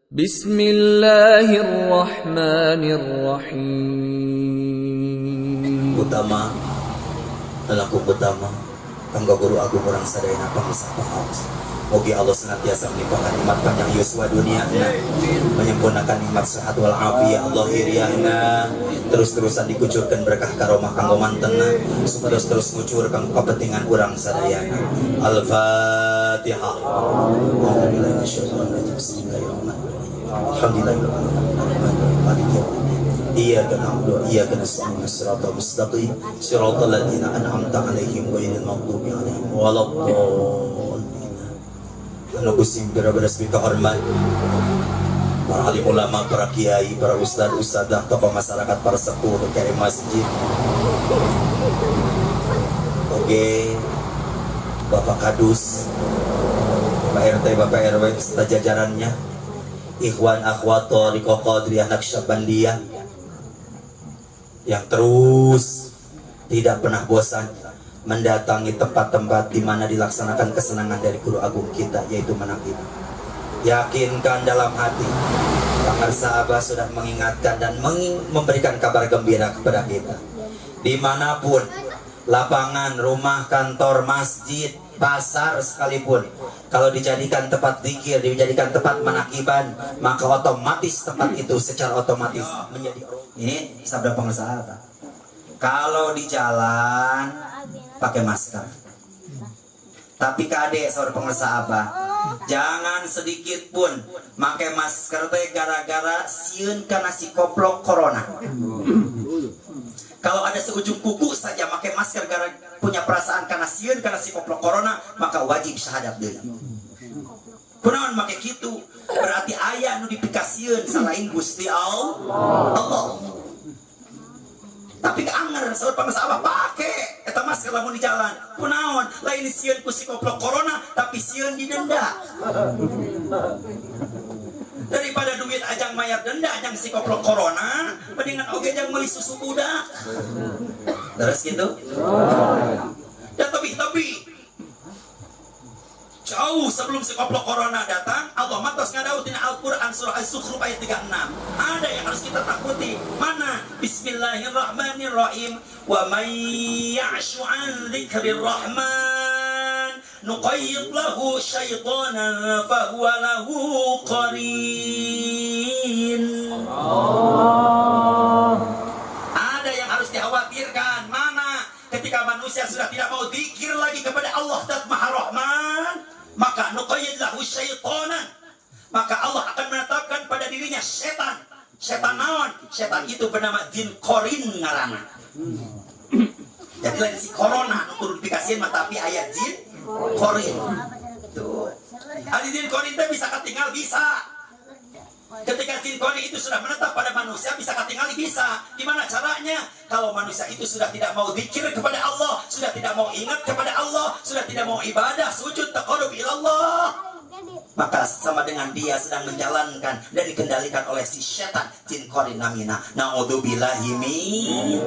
Bismillahirrahmanirrahim. Utama lelaku utama kanggo guru agung orang sadayana pangusaha pahaus. Moga Allah senantiasa melimpahkan nikmat panjang yuswa dunia, menyempurnakan nikmat sehat wal afiyah lahiriana, terus-terusan dikucurkan berkah karomah kanggo mantena, supados terus ngucur kanggo kepentingan urang sadayana. Al-Fatihah. Alhamdulillah masyaallah. Bismillahirrahmanirrahim. Alhamdulillah. Iyyaka na'budu wa iyyaka nasta'in shiratal mustaqim shiratal ladzina an'amta 'alaihim ghairil maghdubi 'alaihim waladdallin. Anu Gusti bener-bener hormat para alim ulama, para kiai, para ustaz, ustadzah, tokoh masyarakat, para sepuh, kiai masjid. Oke, Bapak Kadus, Pak RT, Bapak RW, serta jajarannya, ikhwan akhwat Thariqah Qadiriyah Naqsyabandiyah yang terus tidak pernah bosan mendatangi tempat-tempat di mana dilaksanakan kesenangan dari guru agung kita, yaitu Manaqib. Yakinkan dalam hati, Pak Sahabat sudah mengingatkan dan memberikan kabar gembira kepada kita. Dimanapun, lapangan, rumah, kantor, masjid, pasar sekalipun, kalau dijadikan tempat zikir, dijadikan tempat manakiban, maka otomatis tempat itu secara otomatis menjadi. Ini sabda pengusaha. Kalau di jalan pakai masker. Tapi kade saudara pengusaha apa? Jangan sedikit pun pakai masker teh gara-gara sieun kana si koplok corona. Kalau ada seujung kuku saja pakai masker gara punya perasaan karena sieun karena si koplok corona, maka wajib syahadat deui. Kunaon make kitu? Berarti aya nu dipikasieun selain Gusti Allah. Tapi keanger saudara pengusaha pakai eta masker lamun di jalan. Kunaon? Lain sieun ku si koplok corona, tapi sieun didenda. Daripada duit ajang mayar denda ajang si koplok corona, mendingan oge jang meuli susu budak. Terus gitu. Ya tapi jauh sebelum si koplok corona datang, Allah matos ngadaut dina Al-Qur'an surah Az-Zukhruf ayat 36. Ada yang harus kita takuti. Mana? Bismillahirrahmanirrahim. Wa may ya'shu 'an dzikrir rahman nuqayyid lahu syaitanan fa huwa lahu qarin. Ada yang harus dikhawatirkan. Mana? Ketika manusia sudah tidak mau zikir lagi kepada Allah Zat Maha Rahman, maka nuqayyid lahu syaitanan, maka Allah akan menetapkan pada dirinya setan. Setan naon? Setan itu bernama jin korin ngaranna. Jadi lain si corona turun dikasihin mah, tapi ayat jin korin. Tuh. Adi jin korin itu bisa ketinggal, bisa. Ketika jin korin itu sudah menetap pada manusia, bisa ketinggal, bisa. Gimana caranya? Kalau manusia itu sudah tidak mau zikir kepada Allah, sudah tidak mau ingat kepada Allah, sudah tidak mau ibadah, sujud, taqarrub ilallah, maka sama dengan dia sedang menjalankan dan dikendalikan oleh si setan jin korin namina. Na'udzubillahi min.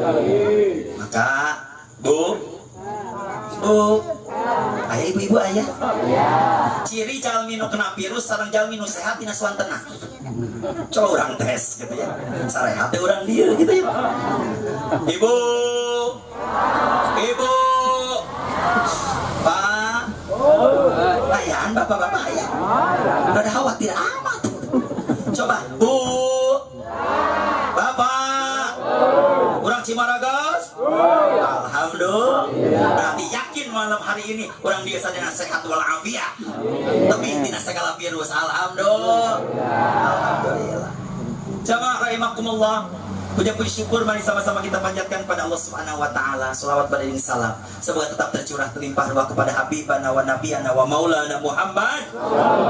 Maka Bu, ayah ibu-ibu ayah. Ciri jalmi nu kena virus sareng jalmi nu sehat dina suantena. Coba orang tes gitu ya. Sarehat teh urang dieu gitu ya. Ibu. Pak. Ayaan bapak-bapak ayah. Ada khawatir amat. Coba Bu. Bapak. Urang Cimaragas. Alhamdulillah. Berarti yakin malam hari ini orang dia sadar sehat wal afiyah. Tapi tidak segala virus. Alhamdulillah. Jamaah rahimakumullah. Puji syukur mari sama-sama kita panjatkan pada Allah Subhanahu wa taala. Selawat beriring salam semoga tetap tercurah terlimpah ruah kepada habibana wa nabiyana wa maulana Muhammad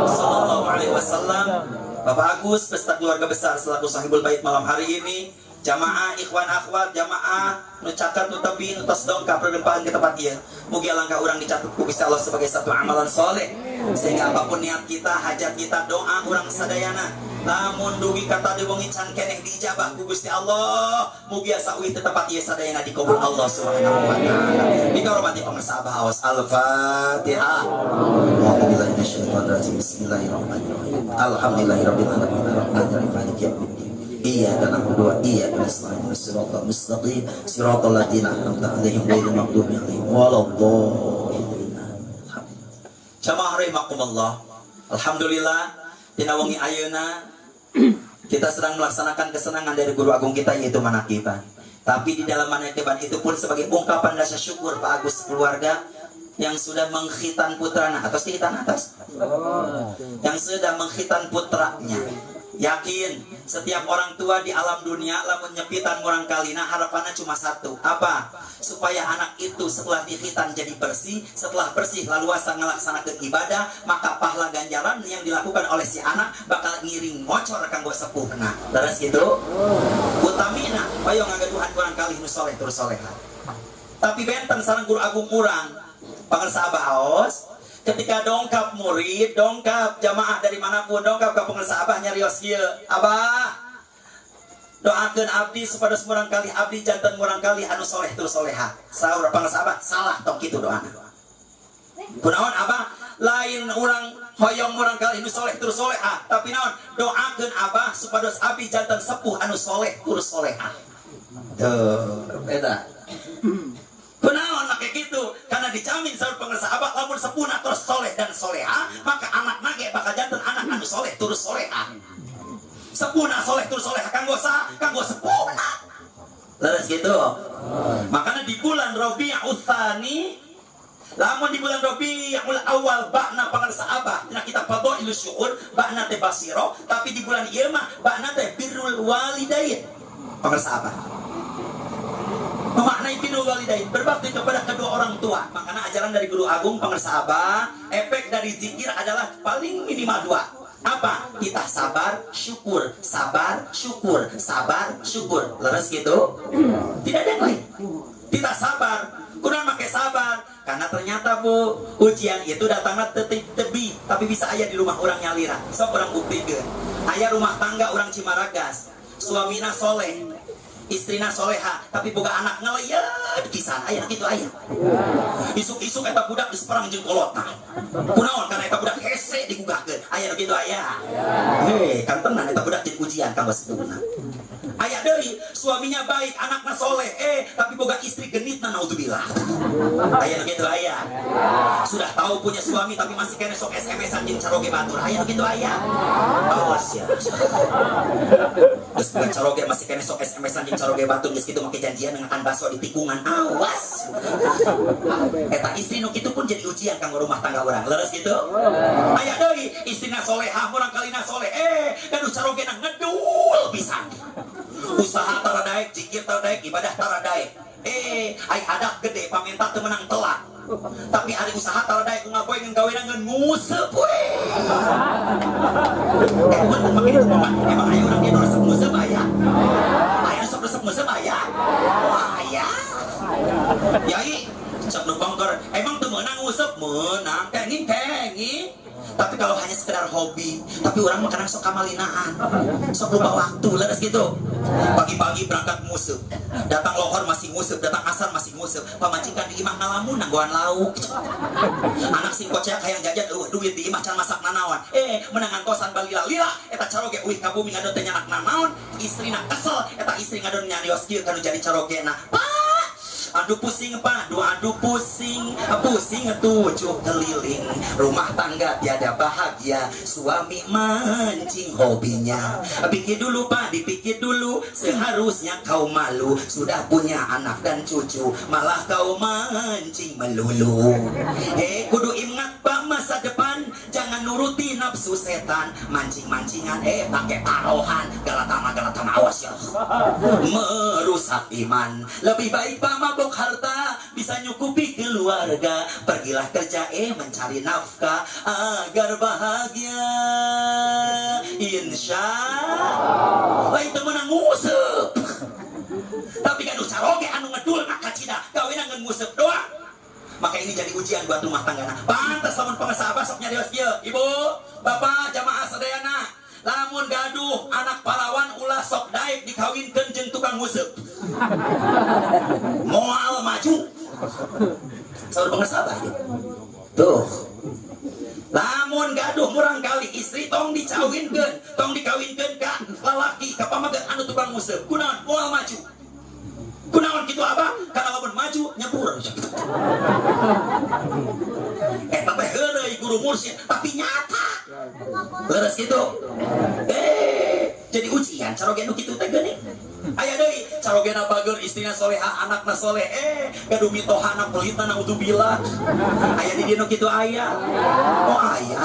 sallallahu alaihi wasallam. Bapak Agus beserta keluarga besar selaku sahibul bait malam hari ini, Jamaah ikhwan akhwat jamaah nu catat nu tepi nu tos dongkap redempahan ke tempat ieu. Mugi langkah urang dicatat ku Gusti Allah sebagai satu amalan soleh. Sehingga apapun niat kita, hajat kita, doa urang sadayana lamun dugi kata diwongi can keneh diijabah ku Gusti Allah. Mugi asa uih teu tempat ieu sadayana dikabul Allah Subhanahu wa taala. Dihormati pemirsa Abah awas Al-Fatihah. Alhamdulillah Bismillahirrahmanirrahim. Alhamdulillahirabbil alamin arrahmanirrahim maliki yaumiddin. Iyyaka na'budu wa iyyaka nasta'in shiratal mustaqim shiratal ladzina an'amta 'alaihim ghairil maghdubi 'alaihim waladdallin. Jamaah rahimakumullah. Alhamdulillah dina wengi ayeuna kita sedang melaksanakan kesenangan dari guru agung kita yaitu manakiban. Tapi di dalam manakiban itu pun sebagai ungkapan rasa syukur Pak Agus keluarga yang sudah mengkhitan putranya atas khitan atas yang sudah mengkhitan putranya. Yakin setiap orang tua di alam dunia lamun nyepitan murang kalina harapannya cuma satu, apa? Supaya anak itu setelah dikhitan jadi bersih, setelah bersih lalu asa ngelaksanakeun ibadah, maka pahala ganjaran yang dilakukan oleh si anak bakal ngiring ngocor kanggo sepuhna. Terus gitu utamina ayo ngagaduhan kurang kali nu soleh terus soleha. Tapi benten sareng guru agung urang pangarsa Abah Aos ketika dongkap murid, dongkap jamaah dari manapun, dongkap ke pengersa Abah nyarios kieu. Abah, doakeun abdi supaya semurang kali abdi janten murang kali anu soleh terus soleha. Saur pengersa Abah, salah tong kitu doana. Kunaon Abah? Lain urang hoyong murang kali anu soleh terus soleha, tapi naon? Doakeun Abah supaya abdi janten sepuh anu soleh terus soleha. Tuh, beda. Kunaon make gitu? Karena dijamin saur pengersa Abah lamun sepuna terus soleh dan soleha, maka anak nage bakal janten anak anu soleh terus soleha. Sepuna soleh terus soleha kanggo sa? Kanggo sepuna. Leres gitu. Makanya di bulan Rabiul Tsani, lamun di bulan Rabiul Awal bakna pengersa Abah, dina kitab Fadhailus Syuhur bakna teh basiro, tapi di bulan ieu mah bakna teh birrul walidain. Pengersa Abah memaknai birrul walidain, berbakti kepada kedua orang tua. Makanya ajaran dari guru agung pengersa Abah, efek dari zikir adalah paling minimal dua. Apa? Kita sabar, syukur, sabar, syukur, sabar, syukur. Leres gitu? Tidak ada yang lain. Kita sabar, kurang pakai sabar. Karena ternyata bu, ujian itu datangnya tebi, tapi bisa aja di rumah orang nyalira. Sok orang buktikan. Ayah rumah tangga orang Cimaragas, suamina soleh, istrina soleha, tapi boga anak ngeliat pisan aya gitu aya. Isuk-isuk eta budak diseperang jeung kolotna. Kunaon karena eta budak hese digugahkeun. Aya gitu aya. Heh, kan tenan eta budak jadi ujian kanggo sepuhna. Aya deui suaminya baik, anakna soleh, tapi boga istri genitna naudzubillah. Aya gitu aya. Sudah tahu punya suami tapi masih kene sok SMS-an jeung caroge batur. Aya gitu aya. Awas ya. Terus bukan caroge masih kene sok SMS-an jeung caroge batur geus kitu make janjian ngakan baso di tikungan. Awas. Eta istri nu kitu pun jadi ujian kanggo rumah tangga urang. Leres gitu? Aya deui istrina solehah, murang kalina soleh, dan carogena ngedul pisan. Usaha taradaek, zikir taradaek, ibadah taradaek. Ai adak gede pamenta teu menang telat. Tapi ari usaha taradaek ngapoe ngeun gawena ngeun nguseup we. Mun makin itu emang aya urang ieu resep nguseup aya. Aya resep nguseup aya. Wah aya. Yai, sok nu bongkor, emang teu meunang nguseup? Meunang, kenging. Tapi kalau hanya sekedar hobi, tapi orang mah kadang sok kamalinaan, sok lupa waktu, leres gitu. Pagi-pagi berangkat nguseup, datang lohor masih nguseup, datang asar masih nguseup, pamajikan di imah ngalamun nanggoan lauk. Anak sing kocek hayang jajan duit di imah can masak nanaon. Menangan kosan balila-lila, eta caroge uih ka bumi ngadon teh nyanak nanaon, istrina kesel, eta istri ngadon nyarios kieu kanu jadi carogena. Aduh pusing pak, aduh pusing tujuh keliling, rumah tangga tiada bahagia, suami mancing hobinya. Pikir dulu pak, dipikir dulu, seharusnya kau malu, sudah punya anak dan cucu, malah kau mancing melulu. Kudu ingat pak masa depan, jangan nuruti nafsu setan, mancing-mancingan pakai taruhan, galatama awas ya, merusak iman. Lebih baik pak mabok harta bisa nyukupi keluarga, pergilah kerja mencari nafkah agar bahagia, insya Allah. Itu menang nguseup. jeung nguseup doang. Maka ini jadi ujian buat rumah tangga. Pantas lamun pengesah abah sok nyarios kieu. Ibu, bapak, jamaah sadayana, lamun gaduh anak pahlawan ulah sok daek dikawinkeun jeung tukang nguseup. Moal maju. Saur pengesah abah ieu. Tuh. Lamun gaduh murang kali istri tong dikawinkeun ka lalaki ka pamageut anu tukang nguseup. Kunaon moal maju. Kunaon kitu abah? Kana lamun maju nyebur. Tapi heureuy guru mursyid tapi nyata. Leres kitu. Jadi ujian caroge nu kitu teh geuning. Aya deui carogena bager istrina soleha, anakna soleh, gaduh mitohana pelitna naudzubillah. Aya di dieu nu kitu aya. Oh aya.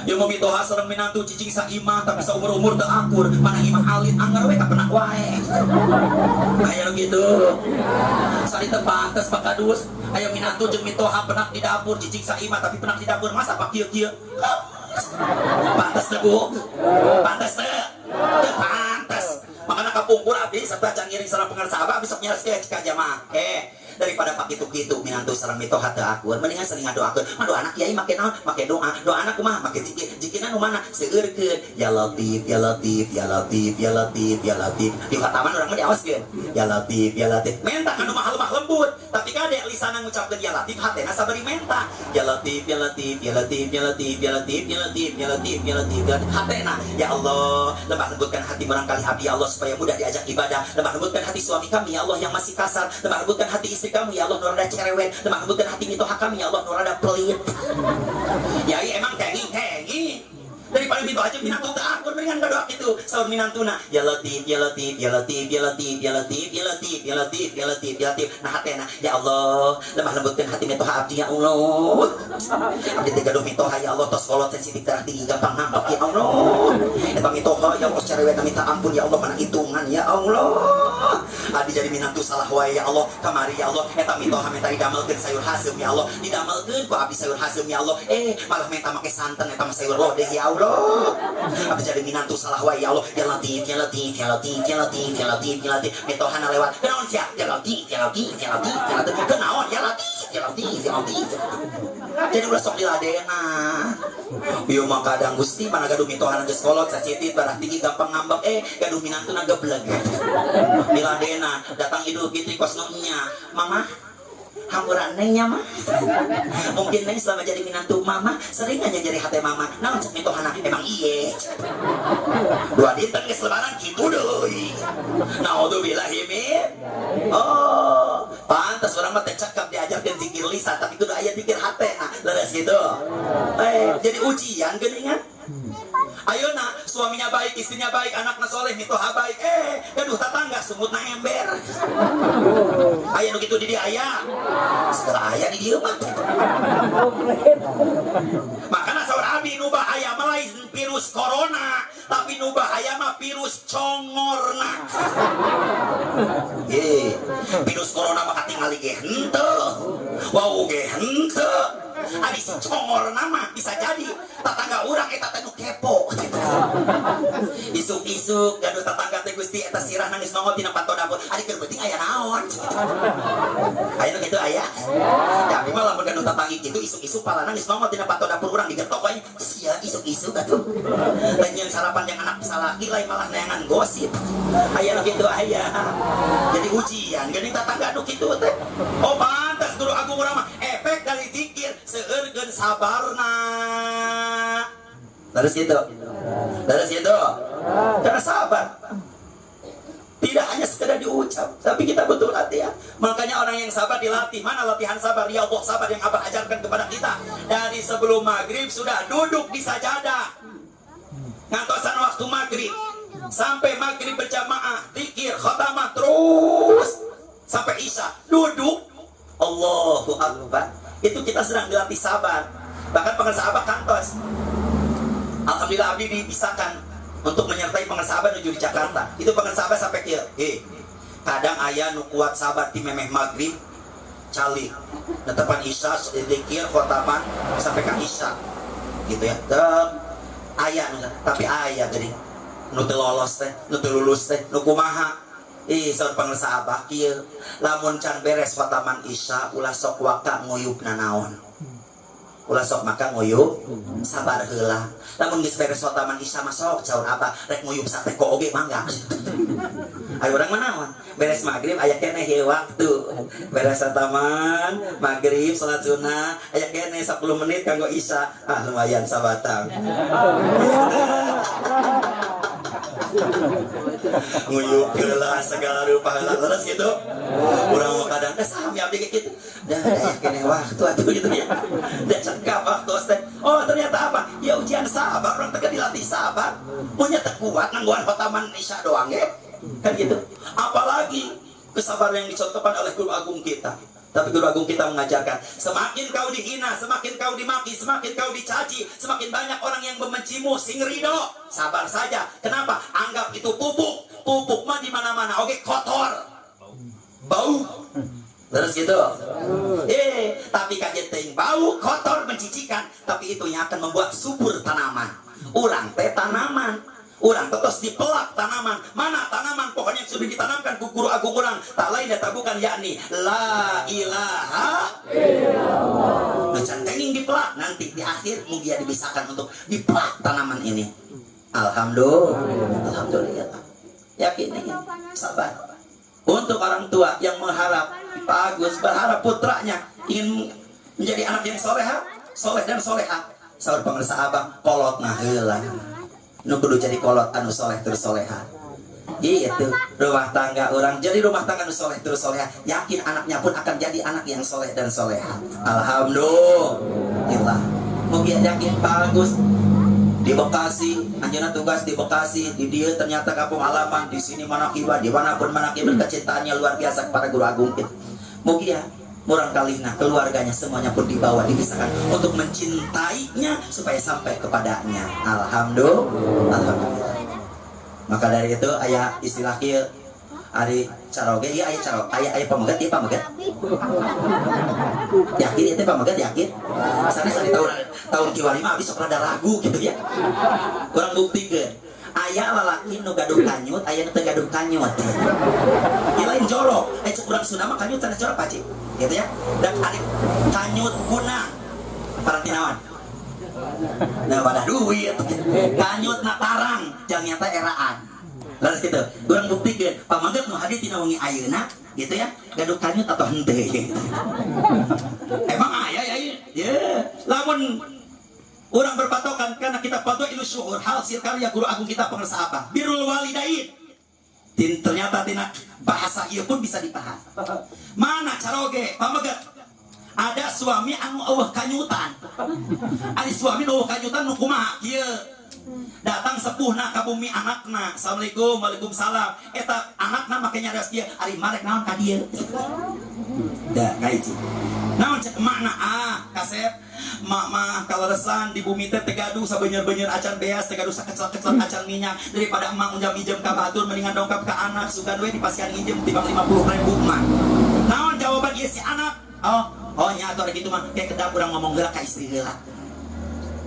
Yang mau mitoha sareng minantu cicing saimah tapi saumur-umur teu akur, mana imah alit anggar we kapenak wae. Aya nu kitu. Sari teu pantes pakadus. Aya minantu jeung mitoha penak di dapur cicing saimah tapi penak di dapur masa pak kieu-kieu. Pantes teu Bu? Pantes teu? Teu pantes. Makanya kapungkur abdi serta cangiring sareng pengarsa abah bisa nyares ka jamaah. Daripada pak kitu-kitu minantu sareng mitoha teu akur, mendingan sering ngadoakeun. Mah anak kiai make naon? Make doa. Doa anak kumaha? Make zikir. Zikirna nu mana? Seueurkeun ya Latif, ya Latif, ya Latif, ya Latif, ya Latif. Di khataman urang mah diawaskeun. Ya Latif, ya Latif. Menta anu mah lemah lembut, tapi kade lisanna ngucapkeun ya Latif, hatena sabari menta. Ya Latif, ya Latif, ya Latif, ya Latif, ya Latif, ya Latif, ya Latif, ya Latif. Hatena ya Allah, lemah lembutkan hati barangkali abdi ya Allah supaya mudah diajak ibadah. Lemah lembutkan hati suami kami ya Allah yang masih kasar. Lemah lembutkan hati istri kami ya Allah nurada cerewet. Lemah lembutkan hati mitoha kami ya Allah nurada pelit. Yai emang tengi daripada minto aja minantu teu akur mendingan ngadoa kitu saur minantuna ya Latif, ya Latif, ya Latif, ya Latif, ya Latif, ya Latif, ya Latif, ya Latif, ya Latif. Nah hatena ya Allah lemah lembutkan hati mitoha abdi ya Allah. Abdi teh gaduh mitoha ya Allah tos kolot sensitif darah tinggi gampang nampak ya Allah. Eta mitoha ya Allah cerewet minta ampun ya Allah mana hitungan ya Allah. Abdi jadi minantu salah wae ya Allah. Kamari ya Allah eta mitoha minta didamelkeun sayur hasem ya Allah. Didamelkeun ku abdi sayur hasem ya Allah. Malah minta make santen eta mah sayur lodeh ya Allah. Apa jadi minantu salah wae ya Allah. Ya Latif, ya Latif, ya Latif, ya Latif, ya Latif, ya Latif. Mitohana lewat. Kenaon sia? Ya Latif, ya Latif, ya Latif, ya Latif. Kenaon? Ya Latif, ya Latif, ya Latif. Jadi ulah sok diladena. Ieu mah kadang Gusti mana gaduh mitohana geus kolot sacitit darah tinggi gampang ngambek gaduh minantuna gebleg. Diladena datang Idul Fitri kos nu nya. Mama hamburan nengnya mah mungkin neng selama jadi minantu mama sering aja jadi hati mama naon cek mitohana emang iye dua dinten geus lebaran kitu deui naudzubillahi min pantes urang mah teh cekap diajarkeun zikir lisan tapi kudu aya zikir hate leres gitu jadi ujian geuningan. Ayeuna suaminya baik, istrinya baik, anakna soleh, mitoha baik. Gaduh tetangga sumutna ember. Aya nu kitu di dieu aya. Segala aya di dieu mah. Makana saur abdi nu bahaya mah lain virus corona, tapi nu bahaya mah virus congorna. Virus corona mah katingali ge henteu. Wau ge henteu. Adi si congor nama bisa jadi tetangga urang eta teh nu kepo. Isuk-isuk gaduh tetangga teh Gusti eta sirah nangis nongol tina panto dapur. Ari keur beuting aya naon? Aya nu kitu aya. Tapi mah lamun gaduh tetangga kitu isuk-isuk pala nangis nongol tina panto dapur urang digetok wae. Sia isuk-isuk atuh. Lain sarapan yang anak salaki lain malah neangan gosip. Aya nu kitu aya. Jadi ujian geuning tetangga nu kitu teh. Oh pantas guru agung urang mah efek dari zikir seueurkeun sabarna. Terus gitu. Karena sabar tidak hanya sekedar diucap, tapi kita butuh latihan. Makanya orang yang sabar dilatih. Mana latihan sabar? Ya Allah, sabar yang Abah ajarkan kepada kita. Dari sebelum maghrib sudah duduk di sajadah, ngantosan waktu maghrib sampai maghrib berjamaah, zikir, khotamah terus sampai isya duduk. Allahu Akbar. Itu kita sedang dilatih sabar. Bahkan pengersa Abah kantos. Alhamdulillah abdi dipisahkan untuk menyertai pengersa Abah menuju di Jakarta. Itu pengersa Abah sampai kieu. Kadang aya nu kuat sabar di memeh maghrib cali. Netepan isya zikir khotaman sampai ka isya. Gitu ya. Aya nu tapi aya geuning nu teu lolos teh, nu teu lulus teh, nu kumaha. saur pangresa abah kieu lamun can beres wataman isya ulah sok waka nguyupna naon. Ulah sok maka nguyup sabar heula. Lamun geus beres wataman isya mah sok caur abah rek nguyup sate ko oge mangga. Ayo urang manaon? Beres magrib aya keneh ieu waktu. Beres wataman magrib salat sunah aya keneh 10 menit kanggo isya. Ah lumayan sabatang. Nguyup heula segala rupa heula terus gitu. Urang mah kadang da sami abdi kitu. Da aya keneh waktu atuh gitu ya. Da cekap waktu teh. Oh ternyata apa? Ya ujian sabar, orang teh dilatih sabar. Punya teh kuat nangguan khotaman isya doang ya. Kan gitu. Apalagi kesabaran yang dicontohkan oleh guru agung kita. Tapi guru agung kita mengajarkan, semakin kau dihina, semakin kau dimaki, semakin kau dicaci, semakin banyak orang yang membencimu, sing rido. Sabar saja. Kenapa? Anggap itu pupuk. Pupuk mah di mana-mana. Oke, kotor. Bau. Terus gitu. Tapi kaget teh bau, kotor, mencicikan, tapi itu yang akan membuat subur tanaman. Urang teh tanaman. Urang terus dipelak tanaman. Mana tanaman pokoknya yang sudah ditanamkan ku guru agung urang tak lain dan tak bukan yakni la ilaha illallah. Macan tenging dipelak nanti di akhir mugia dibisahkan untuk dipelak tanaman ini. Alhamdulillah. Alhamdulillah. Yakin ini sabar. Untuk orang tua yang mengharap Pak Agus berharap putranya ingin menjadi anak yang soleha, soleh dan soleha. Saur pangresa abang kolot nah heula. Nu kudu jadi kolot anu soleh terus soleha. Gitu rumah tangga orang jadi rumah tangga anu soleh terus soleha. Yakin anaknya pun akan jadi anak yang soleh dan soleha. Alhamdulillah. Mungkin yakin bagus di Bekasi, anjeunna tugas di Bekasi, di dia ternyata kampung halaman, di sini manakibah, di manapun manakibah kecintaannya luar biasa kepada guru agung itu. Mungkin ya murang kalihna keluarganya semuanya pun dibawa dipisahkan untuk mencintainya supaya sampai kepadanya. Alhamdulillah. Alhamdulillah. Maka dari itu aya istilah kieu ari caroge ieu aya carog aya pamegat ieu pamegat. Yakin itu pamegat yakin? Sanes ari tahun kieu mah abis sok rada ragu gitu ya. Urang buktikeun aya lalaki nu gaduh kanyut, aya nu teu gaduh kanyut. Ieu lain jorok. Cek urang Sunda mah kanyut sanes jorok pacik. Gitu ya. Dan ari kanyut guna paranti naon? Nah, pada duit. Kanyut na tarang, jang nyata eraan. Lalu gitu. Urang buktikeun, pamageut nu hadir tina wengi ayeuna, gitu ya. Gaduh kanyut atau henteu gitu. Emang aya ya ieu? Ya, lamun orang berpatokan karena kita patuh ilu syuhur hasil karya guru agung kita pangresa abah birrul walidain. Ternyata tina bahasa ieu pun bisa dipaham. Mana caroge pamegat ada suami anu eueuh kanyutan. Ari suami nu eueuh kanyutan nu kumaha kieu? Datang sepuhna ka bumi anakna. Assalamualaikum, waalaikumsalam. Eta anakna make nyarios kieu, ari marek naon ka dieu? Da kaiji. Naon cek makna kasep mak kaleresan di bumi teh tegaduh sabeunyeun-beunyeun acan beas tegaduh sakecel-kecel acan minyak daripada emak unjam-injem ka batur mendingan dongkap ka anak sugan we dipasihan nginjem timbang 50.000 mah. Naon jawaban ieu si anak? Oh nya atuh kitu mah kayak kedap urang ngomong geula ka istri heula.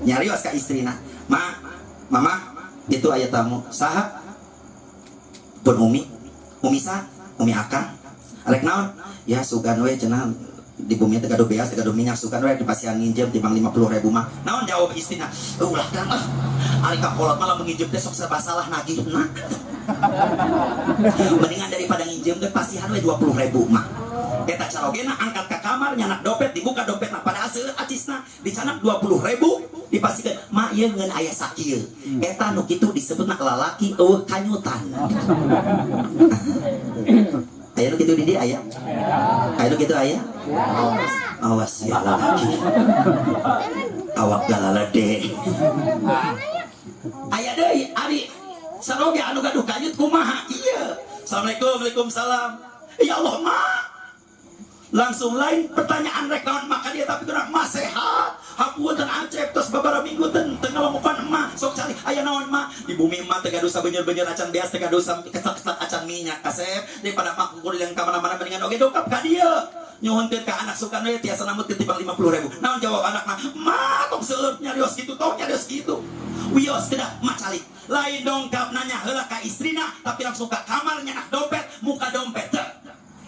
Nyarios ka istrina. Mama, itu aya tamu. Saha? Pun Umi sah, Umi akang. Arek naon? Ya sugan we cenah di bumi teh gaduh beas, gaduh minyak sukan we dipasihan nginjem timbang 50.000 mah. Naon jawab istrina? Ulah kan ari ka kolot malah menginjem teh sok serba salah nagihna. Mendingan daripada nginjem teh pasihan we 20.000 mah. Eta carogena angkat ka kamar nyanak dompet dibuka dompetna pada aseueut acisna dicanak 20.000 dipasikeun mak ieu ngeun aya sakieu. Eta nu kitu disebutna lalaki eueuh kanyutan. Aya nu kitu di dieu aya? Aya nu kitu aya? Awas ya lalaki. Awak galalade. Aya deui ari saroge anu gaduh kanyut kumaha? Ieu. Assalamualaikum, waalaikumsalam. Ya Allah, mak. Langsung lain pertanyaan rekawan maka dia tapi kurang mas sehat hapunten acep terus beberapa minggu tengah lamukan emak sok cari aya naon mak di bumi emak tegaduh sabeunyeun-beunyeun acan beas tegaduh kecak-kecak acan minyak kasep daripada mak kukur yang ka mana-mana mendingan oge dongkap ka dieu nyuhunkeun ka anak sukan we tiasa namut ketimbang 50.000. Naon jawab anak mah tong seueur nyarios kitu tong nyarios kitu wios kedah mak calik lain dongkap nanya heula ka istrina tapi langsung ka kamar nyanak dompet muka dompet.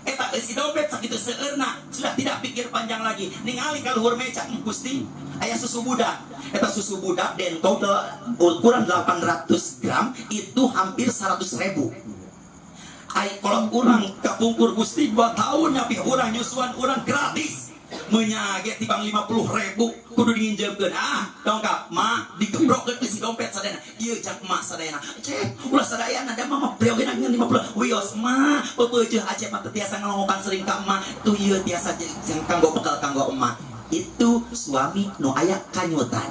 Eta isi dompet sakitu seueurna sudah tidak pikir panjang lagi. Ningali ka luhur meja, Gusti, aya susu budak. Eta susu budak dentong ukuran 800 gram itu hampir 100.000. Ai kalau urang kapungkur Gusti 2 tahun nyapi urang nyusuan urang gratis. Menyage tibang 50.000 kudu diinjemkeun. Dongkap ma digebrokkeun isi dompet sadayana. Ieu jak ma sadayana. Cek ulah sadayana da mah beogeun ngan 50. Wios ma pepeujeuh aceh mah tiasa ngelongokan sering ka emak. Tu ieu tiasa jeung kanggo bekal kanggo emak. Itu suami nu aya kanyutan.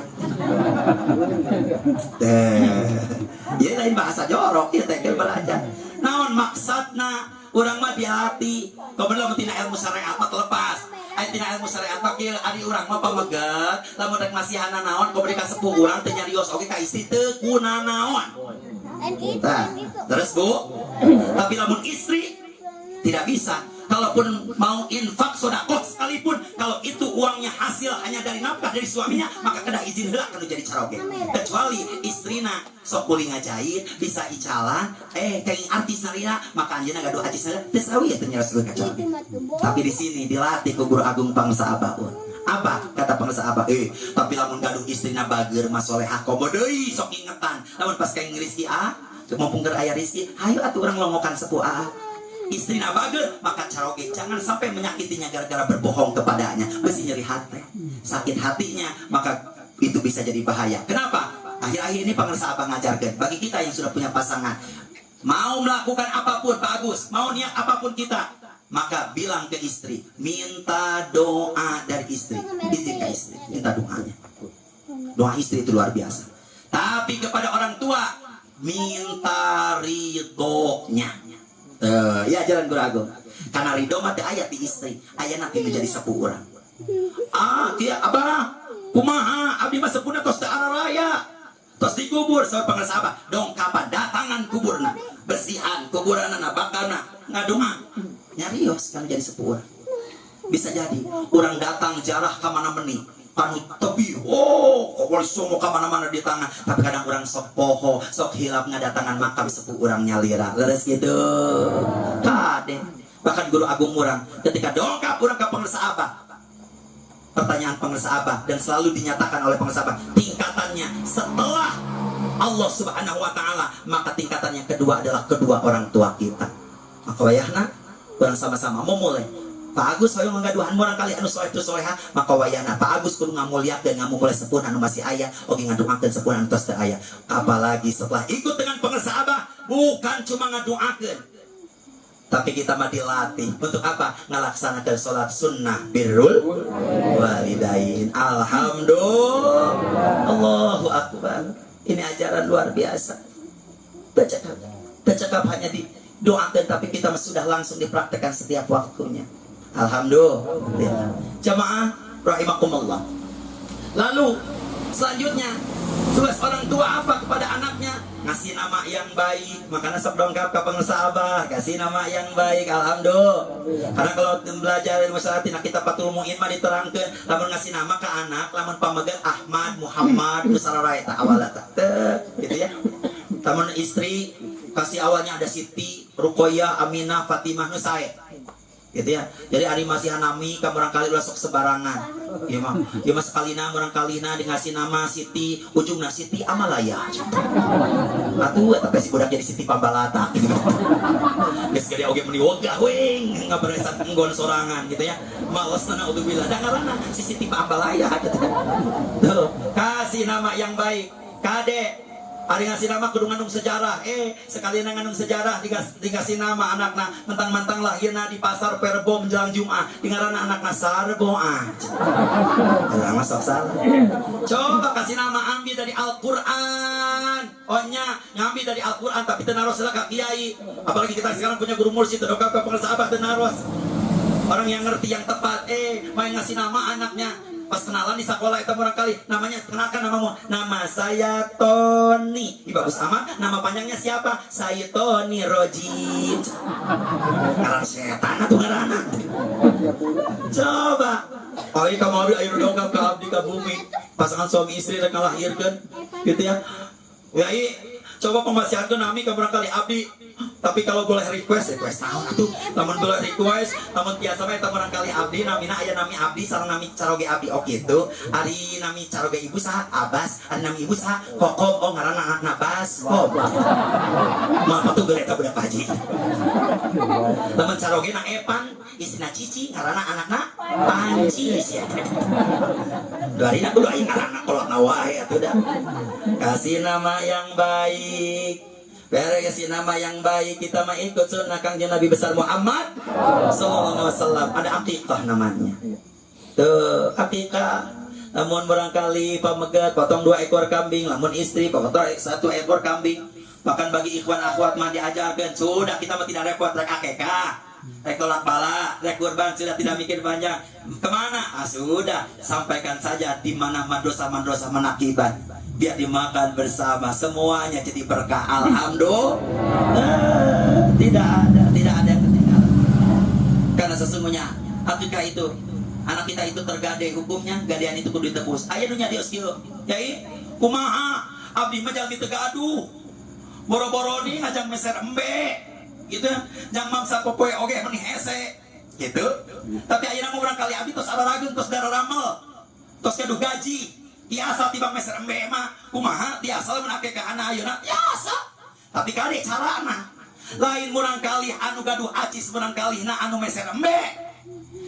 Ieu lain bahasa jorok ieu teh belajar. Naon maksudna? Urang mah hati-hati. Kebetulan tina ilmu syariat mah lepas. Aya tina ilmu syariat mah kieu ari urang mah pamegat, lamun rek masihana naon kobri ka sepuh urang teu nyarios oge ka istri teu kunanaon. Nah, terus Bu, tapi lamun istri tidak bisa. Kalaupun mau infak sedekah sekalipun, kalau itu uangnya hasil hanya dari nafkah dari suaminya, maka kena izin heula kana jadi caroge. Kecuali istrina sok kuling ngajahit, bisa icalan, kayak artis narina, maka anjeunna gaduh ajis heula, teu sawi teu nyaroskeun ka caroge. Tapi di sini dilatih ku Guru Agung Pangsa Abah. Apa kata Pangsa Abah? Tapi lamun gaduh istrina bageur mah solehah komo deui sok ingetan. Lamun pas kaing rezeki mumpung keur aya rezeki, hayu atuh urang longokan sepuh istri nabagel maka caroge jangan sampai menyakitinya gara-gara berbohong kepadanya, mesti nyeri hati, sakit hatinya, maka itu bisa jadi bahaya. Kenapa? Akhir-akhir ini Pangsa Abah ngajarkan bagi kita yang sudah punya pasangan, mau melakukan apapun bagus, mau niat apapun kita, maka bilang ke istri, minta doa dari istri, izin ke istri, minta doanya. Doa istri itu luar biasa. Tapi kepada orang tua minta ridhonya. Ya jalan Guru Agung. Karena ridho mah teh aya di istri, aya nanti menjadi sepuh urang. Kieu Abah, kumaha abdi mah sepuhna tos teu araraya. Tos dikubur saur Pangsa Abah, dongkapan datangan kuburna, bersihan kuburanna bakarna, ngadoa. Nyarios kan jadi sepuh urang. Bisa jadi urang datang jarah ka mana meni, anu tebi, kok semua ke mana-mana di tangan. Tapi kadang orang sok poho, sok hilap ngadatangan makam sepuh orang nyalira. Leres gitu. Kade. Bahkan Guru Agung orang ketika dongkap orang ke Pangsa Abah, pertanyaan Pangsa Abah dan selalu dinyatakan oleh Pangsa Abah, tingkatannya setelah Allah Subhanahu wa Ta'ala, maka tingkatan yang kedua adalah kedua orang tua kita. Maka wayahna orang sama-sama mau mulai. Pak Agus hoyong ngagaduhan murang kali anu soleh tu soleha, maka wayana Pak Agus kudu ngamuliakeun ngamumule sepuh anu masih aya, oge ngadoakeun sepuh anu tos teu aya. Apalagi setelah ikut dengan Pangsa Abah, bukan cuma ngadoakeun, tapi kita mah dilatih untuk apa? Ngalaksanakeun salat sunnah birrul walidain. Alhamdulillah, Allahu akbar. Ini ajaran luar biasa. Bercakap hanya didoakan, tapi kita sudah langsung dipraktekkan setiap waktunya. Alhamdulillah. Jamaah rahimakumullah. Lalu selanjutnya tugas orang tua apa kepada anaknya? Ngasih nama yang baik. Makanya sok dongkap ke Pangsa Abah, kasih nama yang baik. Alhamdulillah. Karena kalau belajar ilmu syariat kita patul muin mah diterangkeun, lamun ngasih nama ke anak, lamun pamegat Ahmad, Muhammad, nusararay ta awalna teh gitu ya. Lamun istri kasih awalnya ada Siti, Ruqayyah, Aminah, Fatimah, Nusaid. Gitu ya. Jadi ari masih hanami ka urang kali ulah sok sebarangan. Ieu mah sakalina urang kalina dingasih nama Siti, ujungna Siti Amalaya. Atuh eta teh si budak jadi Siti Pambalata. Geus gede oge meni wegah weng ngabaresan enggon sorangan gitu ya. Malesna naudzubillah da ngaranna si Siti Pambalaya gitu. Tuh, kasih nama yang baik. Kade ari ngasih nama kudu ngandung sejarah. Sekali ngandung sejarah dikasih nama anakna mentang-mentang lahirna di pasar Perbo menjelang Jumat, ngaranna anakna Sarboa. Ala masuk salah. Coba kasih nama ambil dari Al-Qur'an. Ohnya ngambil dari Al-Qur'an tapi teu naros ka kiai. Apalagi kita sekarang punya guru mursyid dongkap ka Pangsa Abah teu naros. Orang yang ngerti yang tepat main ngasih nama anaknya. Pas kenalan di sekolah itu orang kali namanya, kenalkan namamu, nama saya Tony. Bagus amat, nama panjangnya siapa? Saya Tony Rojin. Ngaran setan atau ngaran. Coba ayo kamu ayo dongkap ke abdi ka bumi, pasangan suami istri rek ngalahirkeun gitu ya. Yai, coba pemasihan nami keberangkali abdi. Tapi kalau boleh request tahu atuh. Namun boleh request, namun biasa bae keberangkali abdi namina aya nami abdi sareng nami caroge abdi. Oh gitu. Ari nami caroge ibu saha? Abas. Ari nami ibu saha? Kokom. Oh ngaranna anakna Bas. Oh. Mah atuh geus eta budak haji. Namun caroge na Epan, istina Cici, ngaranna anakna Panci. Dari aku doain ngaranna kolot wae atuh dah. Kasih nama yang baik, kasih nama yang baik, kita mah ikut sunnah Kangjeng Nabi besar Muhammad sallallahu alaihi wasallam. Ada akikah namanya. Tuh, akikah. Namun barangkali pamegat potong 2 ekor kambing, namun istri potong 1 ekor kambing. Bahkan bagi ikhwan akhwat mah diajarkan, sudah kita mah tidak repot rek akikah. Rek tolak bala, rek kurban sudah tidak mikir banyak. Kemana? Sudah, sampaikan saja di mana madrasah menakibat. Biar dimakan bersama semuanya jadi berkah. Alhamdulillah. Tidak ada yang ketinggalan. Karena sesungguhnya ketika itu anak kita itu tergadai hukumnya, gadean itu kudu ditebus. Aya nu nyadios kieu. Yai, kumaha? Abdi mah jangan ditegaduh. Boro-boro ni ngajang meser embe. Gitu. Jang mamsa popoe oge meni hese. Gitu. Tapi ayeuna mah urang kali abdi tos ararageun tos dararamel. Tos kedu gaji. Tiasa tiba meser embe mah kumaha tiasa mun akekah anak ayeuna tiasa. Tapi kali carana lain murang kali anu gaduh acis murang kali na anu meser embe.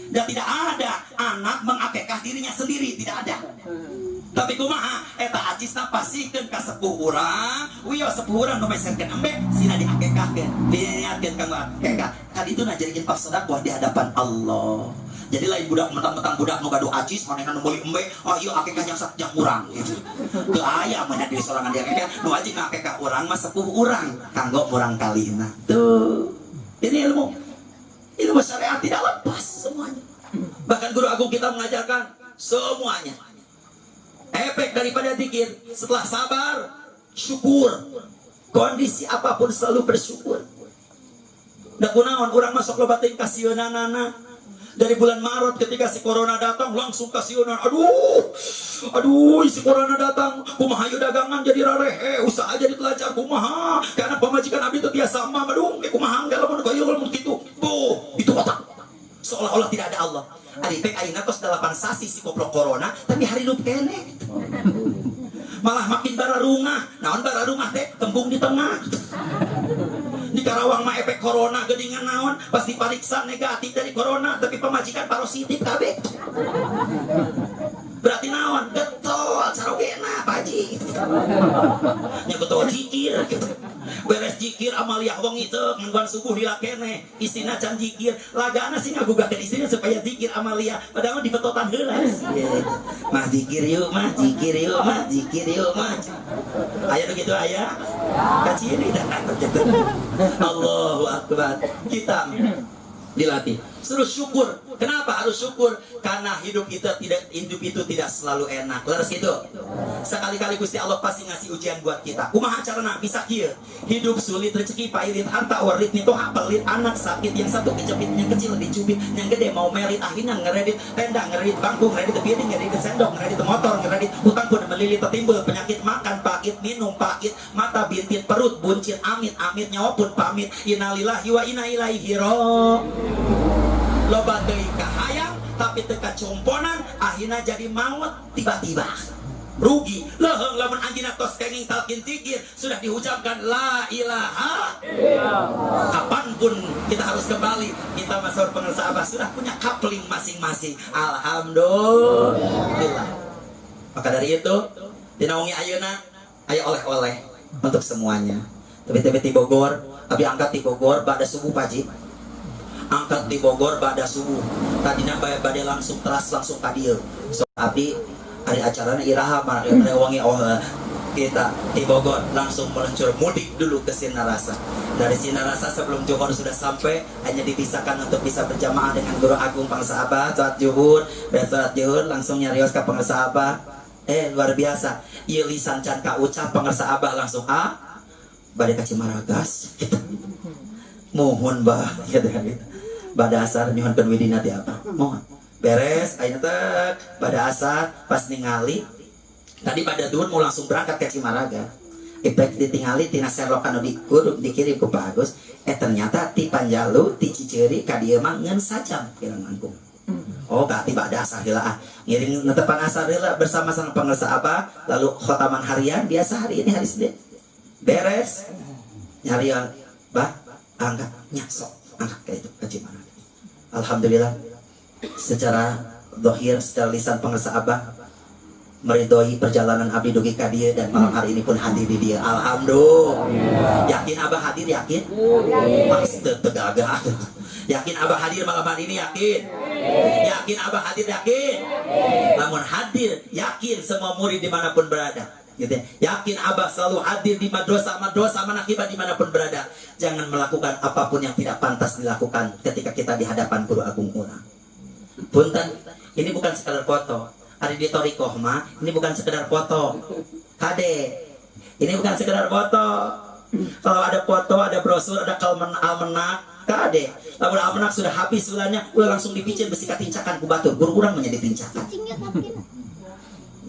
Dan tidak ada anak mengakekah dirinya sendiri, tidak ada. Tapi kumaha eta acisna pasikeun ka sepuh urang, wiyo sepuh urang nu meserkeun embe sina diakekahkeun. Diniatkeun kanggo akekah. Kan itu na jadi infak sedekah di hadapan Allah. Jadi lain budak mentang-mentang budak nu gaduh acis manehna nu meuli embe, oh ieu akekah jang sakjang urang gitu. Teu aya mah di sorangan dia akekah, nu wajib ngakekah urang mah sepuh urang kanggo urang kalina. Tuh. Ini ilmu syariat tidak lepas semuanya. Bahkan guru agung kita mengajarkan semuanya. Efek daripada zikir setelah sabar, syukur. Kondisi apapun selalu bersyukur. Da kunaon urang masuk loba teh kasieunanana. Dari bulan Maret ketika si corona datang langsung kasiunan. Aduh si corona datang kumaha ieu dagangan jadi rarehe, usaha jadi telancar kumaha karena pamajikan abdi teh biasa mah aduh kumaha enggal lamun koyo lamun kitu. Itu otak. Seolah-olah tidak ada Allah. Ari pek ayeuna tos 8 sasi si goblok corona tapi hari nu kene. Malah makin bararungah. Naon bararungah teh tembung di tengah. Di Karawang mah efek corona gedingan naon pas dipariksa negatif dari corona tapi pemajikan positif kabeh. Berarti naon getol carogena paji. Nya getol zikir gitu. Beres zikir amaliah wong itu ngangguan subuh dilakene istina can zikir lagana sih ngagugakeun istrina supaya zikir amaliah padahal dipetotan heula. Mah zikir yuk mah aya begitu aya kaciri dah gitu. Allahu akbar. Kita dilatih suruh syukur. Kenapa harus syukur? Karena hidup itu tidak selalu enak. Leres gitu. Sekali-kali Gusti Allah pasti ngasih ujian buat kita. Kumaha carana bisa kieu? Hidup sulit, rezeki pairit, harta warit nih toha pelit, anak sakit, yang satu kejepit, yang kecil dicubit, yang gede mau merit, akhirnya ngeredit tenda, ngeredit bangku, ngeredit piring, ngeredit sendok, ngeredit motor, ngeredit hutang pun melilit tertimbul, penyakit makan pahit, minum pahit, mata bintit, perut buncit, amit nyawa pun pamit. Innalillahi wa inna ilaihi raji'un. Loba teuing kahayang tapi teka componan akhirnya jadi maut tiba-tiba rugi. Leuheung lamun anjeunna tos kenging talqin zikir sudah diucapkan la ilaha illallah. Kapanpun kita harus kembali kita masuk pengelsaabah sudah punya coupling masing-masing. Alhamdulillah. Maka dari itu dinaungi ayeuna aya oleh-oleh untuk semuanya. Tapi di Bogor, tapi angkat di Bogor pada subuh paji. Angkat di Bogor pada subuh tadinya badai langsung teras langsung tadieu so abdi hari acaranya iraha merewangi kita di Bogor langsung meluncur mudik dulu ke Sinarasa. Dari Sinarasa sebelum Johor sudah sampai hanya dipisahkan untuk bisa berjamaah dengan Guru Agung Pangsaabah saat Zuhur. Saat Zuhur langsung nyarios ke Pangsaabah. Luar biasa ieu lisan can ka ucap Pangsaabah langsung badai ka Cimaragas mohon bah gitu. Pada asar nyuhunkeun widina ti apa mohon beres ayeuna teh pada asar pas ningali tadi pada duhur mau langsung berangkat ke Cimaraga efek ditingali tina selokan di kudu dikirim ku Pak Agus ternyata ti Panjalu ti Ciceuri ka dieu mah ngeun sajam kirang langkung. Oh berarti ba'da asar heula ngiring netepan asar heula bersama sang pangarsa Abah lalu khotaman harian biasa hari ini hari Senin beres nyarian bah angkat nyasok angkat kayak itu kaji mana. Alhamdulillah secara dohir secara lisan pangarsa Abah meridhoi perjalanan abdi dugi ka dieu dan malam hari ini pun hadir di dia. Alhamdulillah. Yakin Abah hadir yakin? Mas tegagah. Yakin Abah hadir malam hari ini yakin? Yakin Abah hadir yakin? Namun hadir yakin semua murid dimanapun berada. Gitu ya. Yakin Abah selalu hadir di madrasah manakibah dimanapun berada. Jangan melakukan apapun yang tidak pantas dilakukan ketika kita di hadapan guru agung orang. Punten, ini bukan sekadar foto. Ada di Torikoh mah, ini bukan sekedar foto. Kade, ini bukan sekedar foto. Kalau ada foto, ada brosur, ada almanak, kade. Lamun almanak sudah habis sulanya, ulah langsung dipicin besi katincakan ku batur. Guru kurang menjadi tincakan.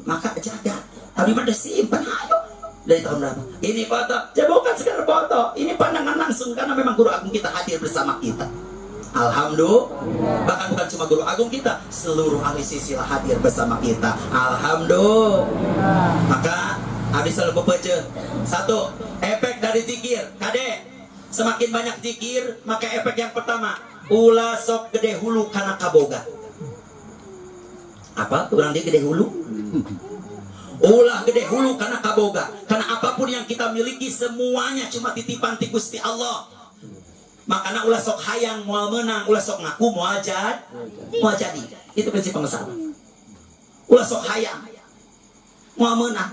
Maka jaga. Tapi pada simpan, ayo. Dari tahun berapa? Ini foto, ya bukan sekedar foto. Ini pandangan langsung karena memang guru agung kita hadir bersama kita. Alhamdulillah. Bahkan bukan cuma guru agung kita, seluruh ahli silsilah hadir bersama kita. Alhamdulillah. Maka habis selalu pepece. Satu, efek dari zikir. Kade, semakin banyak zikir, maka efek yang pertama, ulah sok gede hulu kana kaboga. Apa? Ulang dia gede hulu? Ulah gede hulu kana kaboga. Karena apapun yang kita miliki semuanya cuma titipan ti Gusti Allah. Makanya ulah sok hayang moal menang, ulah sok ngaku moal jadi. Itu prinsip pengusaha. Ulah sok hayang moal menang,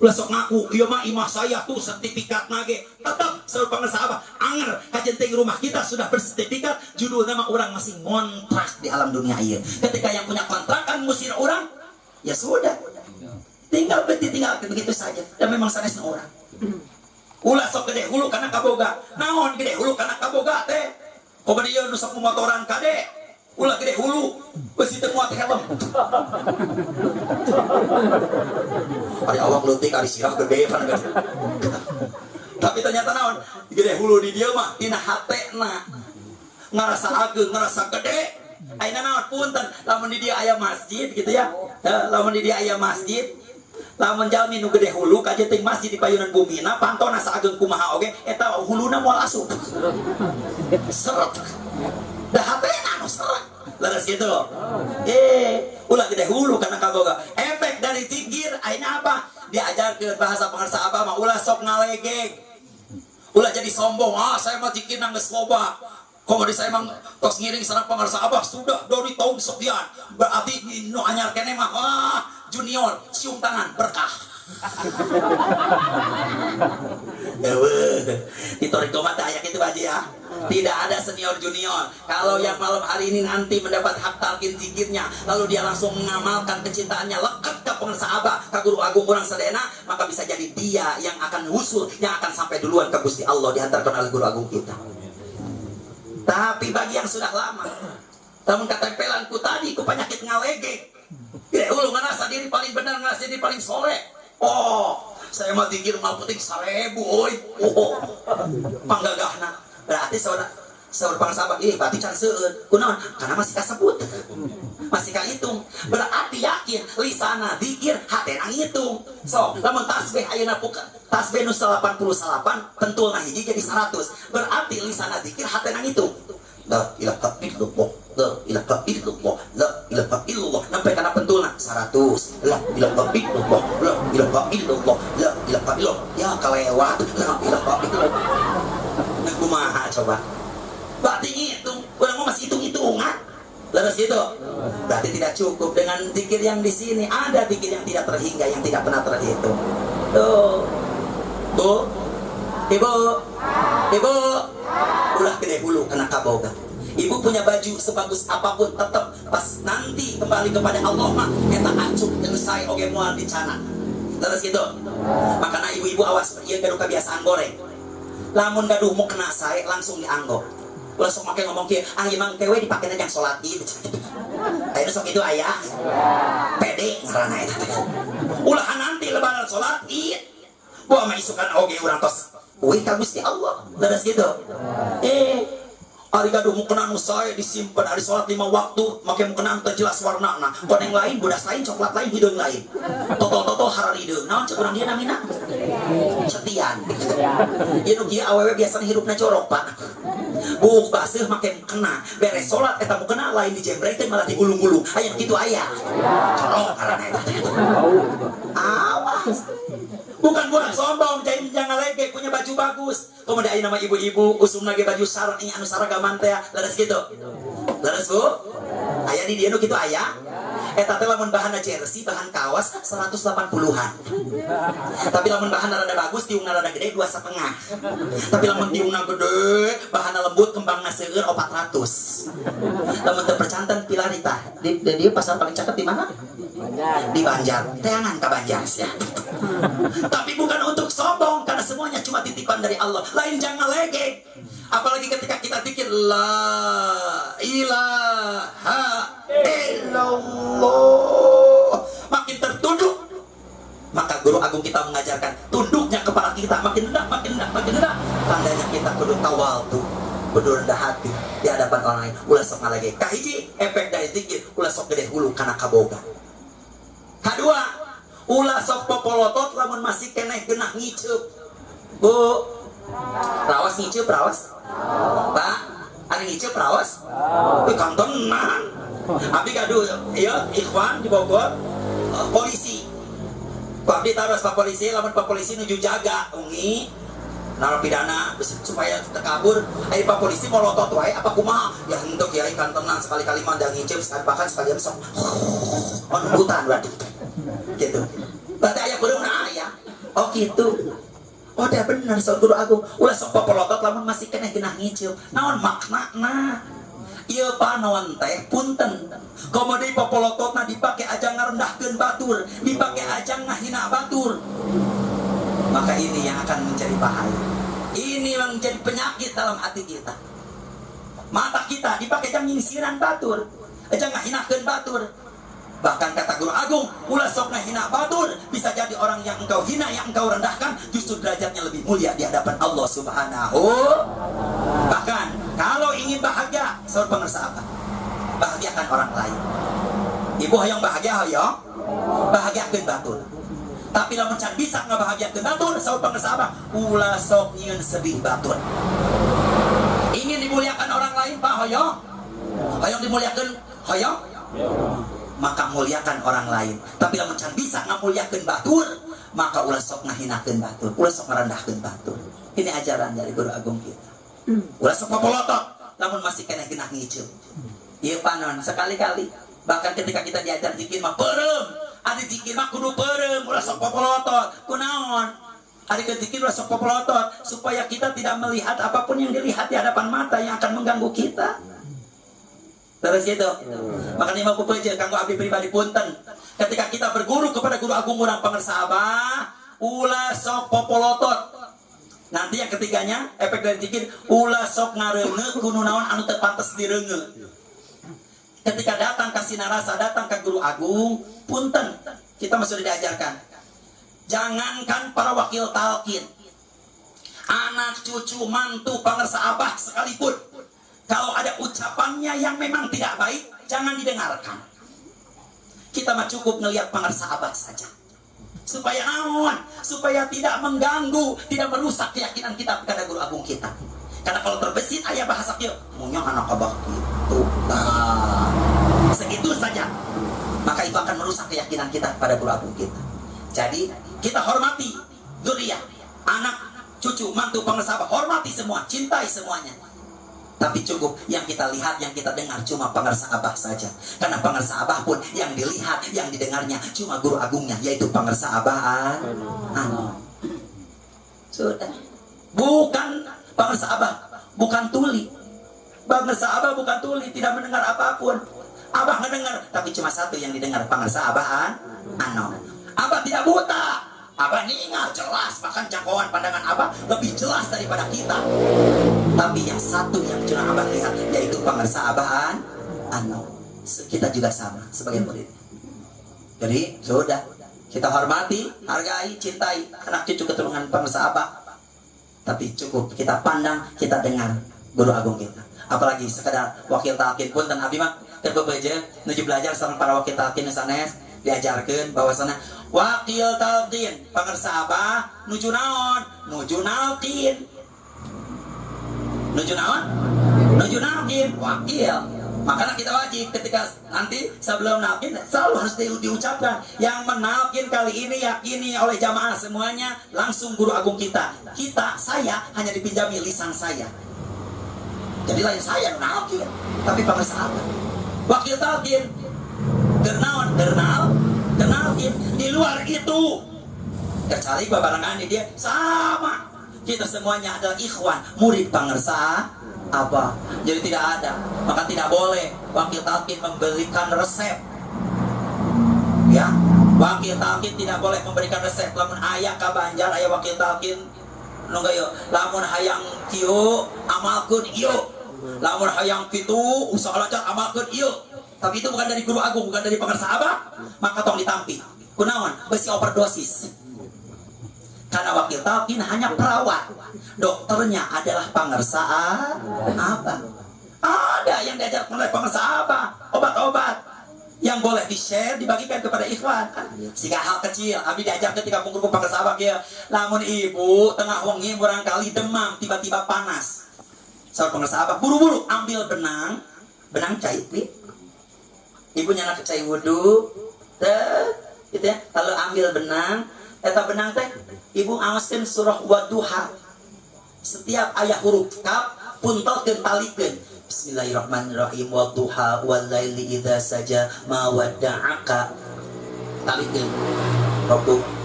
ulah sok ngaku ieu mah imah saya tuh sertifikat nage. Tetap seluruh pengusaha anger kajenting rumah kita sudah bersertifikat, judulnya mah orang masih ngontrak di alam dunia ieu. Ketika yang punya kontrakan musir orang, ya sudah. Tinggal begitu saja. Dan memang sanesna orang. Ulah sok gede hulu karena kaboga. Naon gede hulu karena kaboga teh? Kok dia nu sok motoran kade? Ulah gede hulu, besi teu muat helm. Ari awak leutik ari sirah gede pan gede. Tapi ternyata naon? Gede hulu di dieu mah tina hatena. Ngarasa ageung, ngarasa gede. Ayeuna naon punten, lamun di dieu aya masjid gitu ya. Lamun di dieu aya masjid, lamun jalmi nu gede hulu kajenting masjid di payunan bumina pantona saageng kumaha oge eta huluna moal asup seret dah hatena nu seret leres gitu ulah gede hulu karena kaboga efek dari zikir ayeuna apa diajarkeun bahasa pangarsa Abah mah ulah sok ngalegeg ulah jadi sombong saya mah zikirna geus loba komodi saya emang tos ngiring sareng pangarsa Abah sudah dari tahun sekian berarti nu anyar kene mah junior cium tangan berkah. Di Toriko mata ayat itu aja ya. Tidak ada senior junior. Kalau yang malam hari ini nanti mendapat hak talqin zikirnya, lalu dia langsung mengamalkan kecintaannya lekat ke pengarsa Abah, ke guru agung orang sadayana, maka bisa jadi dia yang akan usul, yang akan sampai duluan ke Gusti Allah dihantarkan oleh guru agung kita. Tapi bagi yang sudah lama, namun ketempelanku tadi ku penyakit ngalege. Gede hulu ngerasa diri paling benar, ngerasa diri paling soleh. Saya mah tinggi rumah puting 1000, oi. Panggagahna. Berarti saudara pangsabat ini berarti can seueun. Kunaon? Karena masih kasebut. Masih kahitung. Berarti yakin lisana zikir hatena ngitung. So, lamun tasbih ayeuna tasbih nu 88 tentulna hiji jadi 100. Berarti lisana zikir hatena ngitung. La ilaha illallah, la ilaha illallah, la ilaha illallah. Sampai kana pentulna 100. La ilaha illallah, la ilaha illallah, la ilaha illallah. Ya kalewat, la ilaha illallah. Nah, kumaha coba? Berarti ngitung, orang mau masih hitung-hitungan. Laras gitu. Berarti tidak cukup dengan zikir yang di sini. Ada zikir yang tidak terhingga, yang tidak pernah terhitung. Tuh. Bu. Ibu. Ibu. Ulah gede hulu kena kaboga. Ibu punya baju sebagus apapun tetap pas nanti kembali kepada Allah mah eta acuh jeung sae oge moal dicana. Terus gitu. Makanya ibu-ibu awas ieu gaduh kebiasaan goreng. Lamun gaduh mau kena sae langsung dianggok. Ulah sok make ngomong kieu, ah ieu mah kewe dipakena jang salat Id. Ayeuna sok itu aya. Pede ngaranna eta. Ulah nanti lebaran salat Id. Wah maisukan oge urang tos wih ka Gusti Allah leres gitu. Ari gaduh mukena nu sae disimpen ari salat 5 waktu make mukena teu jelas warnana. Koneng lain, bodas lain, coklat lain, hideung lain. Toto hararideung. Naon cek urang dieu namina? Cetian. Ieu nu kieu awewe biasana hirupna corok, Pak. Buk baseuh make mukena. Beres salat eta mukena lain dijembrengkeun malah digulung-gulung. Aya kitu aya. Corok karana eta. Awas. Bukan buat sombong, jangan lagi punya baju bagus. Kemudian nama ibu-ibu usum lagi baju sarung ini anu saragaman teh, leres gitu. Leres Bu? Aya di dia nu kitu aya. Eta teh lamun bahanna jersey, bahan kaos 180-an. Tapi lamun bahanna rada bagus, tiungna rada gede 2,5. Tapi lamun tiungna gede, bahanna lembut, kembangna seueur 400. Lamun teu percanten pilarita. Di dia pasar paling cakep di mana? Di Banjar. Teangan ka Banjar ya. Tapi bukan untuk sombong, karena semuanya cuma titipan dari Allah. Lain jangan lagi. Apalagi ketika kita pikir la ilaha illallah, makin tertunduk. Maka guru agung kita mengajarkan tunduknya kepala kita makin rendah, makin rendah, makin rendah. Tandanya kita kudu tawaldu, kudu rendah hati di hadapan orang lain. Ulah sok ngalage. Kahiji efek dari zikir, ulah sok gede hulu kana kaboga. Kedua, ulah sok popolotot lamun masih keneh genah ngiceup. Bu, rawas ngiceup rawas. Pak, ada ngiceup rawas? Kan tenan. Abdi gaduh ieu ikhwan di Bogor polisi. Pak Abdi taros Pak polisi, lamun Pak polisi nuju jaga ungi narapidana supaya kabur. Ai Pak polisi molotot wae apa kumaha? Ya henteu kiai kan tenang sekali-kali mandang ngiceup bahkan sekalian sok. Hutan berarti. Gitu. Berarti aya kuduna aya. Oh gitu. Oh dah bener sok guru agung. Ulah sok popolotot lamun masih keneh genah ngiceup. Naon maknana? Ieu panaon teh punten. Komodi popolototna dipake aja ngarendahkeun batur, dipake aja ngahina batur. Maka ini yang akan menjadi bahaya. Ini yang menjadi penyakit dalam hati kita. Mata kita dipake aja nyingsiran batur, aja ngahinakeun batur. Bahkan kata guru agung, ulah sok ngahina batur, bisa jadi orang yang engkau hina, yang engkau rendahkan, justru derajatnya lebih mulia di hadapan Allah Subhanahu. Bahkan kalau ingin bahagia, saur pengersa apa? Bahagiakan orang lain. Ibu hayang bahagia hayang, bahagiakeun batur. Tapi lamun can bisa ngabahagiakeun batur, saur pengersa apa? Ulah sok nyieun sedih batur. Ingin dimuliakan orang lain, Pak hayang? Hayang dimuliakan hayang? Maka muliakan orang lain. Tapi lamun can bisa ngamuliakeun batur, maka ulah sok ngahinakeun batur, ulah sok ngarendahkeun batur. Ini ajaran dari guru agung kita. Ulah sok popolotot lamun masih kena genah ngiceup. Ieu panon sekali-kali. Bahkan ketika kita diajar zikir mah peureum. Adi zikir mah kudu peureum, ulah sok popolotot. Kunaon? Adi zikir ulah sok popolotot supaya kita tidak melihat apapun yang dilihat di hadapan mata yang akan mengganggu kita. Terus gitu. Makanya mau pupeuje kanggo abdi pribadi punten. Ketika kita berguru kepada guru agung urang pangersa Abah, ulah sok popolotot. Nanti yang ketiganya efek dari zikir ulah sok ngareuneu kudu naon anu teu pantes direungeut. Ketika datang ka sinarasa, datang ke guru agung, punten. Kita masih sudah diajarkan. Jangankan para wakil talqin, anak cucu mantu pangersa Abah sekalipun, kalau ada ucapannya yang memang tidak baik, jangan didengarkan. Kita mah cukup ngelihat pangersa Abah saja. Supaya naon? Supaya tidak mengganggu, tidak merusak keyakinan kita kepada guru agung kita. Karena kalau terbesit ayah bahasa kieu, munya anak Abah gitu. Nah, segitu saja. Maka itu akan merusak keyakinan kita kepada guru agung kita. Jadi, kita hormati dzurriyyah, anak, cucu, mantu, pangersa Abah, hormati semua, cintai semuanya. Tapi cukup yang kita lihat, yang kita dengar cuma pangersa Abah saja. Karena pangersa Abah pun yang dilihat, yang didengarnya cuma guru agungnya, yaitu pangersa Abah. Sudah. Bukan pangersa Abah, bukan tuli. Pangersa Abah bukan tuli, tidak mendengar apapun. Abah mendengar, tapi cuma satu yang didengar, pangersa Abah. Abah tidak buta. Abah ingat jelas, bahkan jangkauan pandangan Abah lebih jelas daripada kita. Tapi yang satu yang cuma Abah lihat, yaitu pangersa Abah. Kita juga sama sebagai murid. Jadi sudah, Kita hormati, hargai, cintai anak cucu keturunan bangsa Abah. Tapi cukup kita pandang, kita dengar guru agung kita. Apalagi sekedar wakil talqin pun dan abi mah terbebeja nuju belajar sama para wakil talqin sanes diajarkan bahwasana wakil talqin pangersa Abah nuju naon? Nuju nalqin. Nuju naon? Nuju nalqin, wakil. Makanya kita wajib ketika nanti sebelum nalqin selalu harus diucapkan yang menalqin kali ini yakini oleh jamaah semuanya langsung guru agung kita. Saya hanya dipinjami lisan saya. Jadi lain saya nalqin, tapi pakai sahabat. Wakil talqin kenalqin di luar itu. Kecuali babarangan dia sama. Kita semuanya adalah ikhwan, murid pangersa apa? Jadi tidak ada, maka tidak boleh wakil talqin memberikan resep. Ya, wakil talqin tidak boleh memberikan resep. Lamun ayah ka Banjar, ayah wakil talqin nunggu yuk. Lamun hayang kieu amalkeun ieu. Lamun hayang kitu usaha lancar amalkeun ieu. Tapi itu bukan dari guru agung, bukan dari pangersa Abah, maka tong ditampi. Kunaon? Besi overdosis. Karena wakil talqin hanya perawat, dokternya adalah pangersa Abah. Ada yang diajar oleh pangersa Abah, obat-obat yang boleh di-share, dibagikan kepada ikhwan. Sehingga hal kecil, abi diajar ketika guru pangersa Abah kia, lamun ibu tengah wengi barangkali demam, tiba-tiba panas. Saur pangersa Abah, buru-buru ambil benang cai, ibunya nak cai wudu, gitu ya. Lalu ambil benang, eta benang teh ibu awaskeun surah Wadduha. Setiap ayat huruf kaf puntelkeun talikeun. Bismillahirrahmanirrahim. Wadduha wal laili idza saja ma wadda'aka. Talikeun.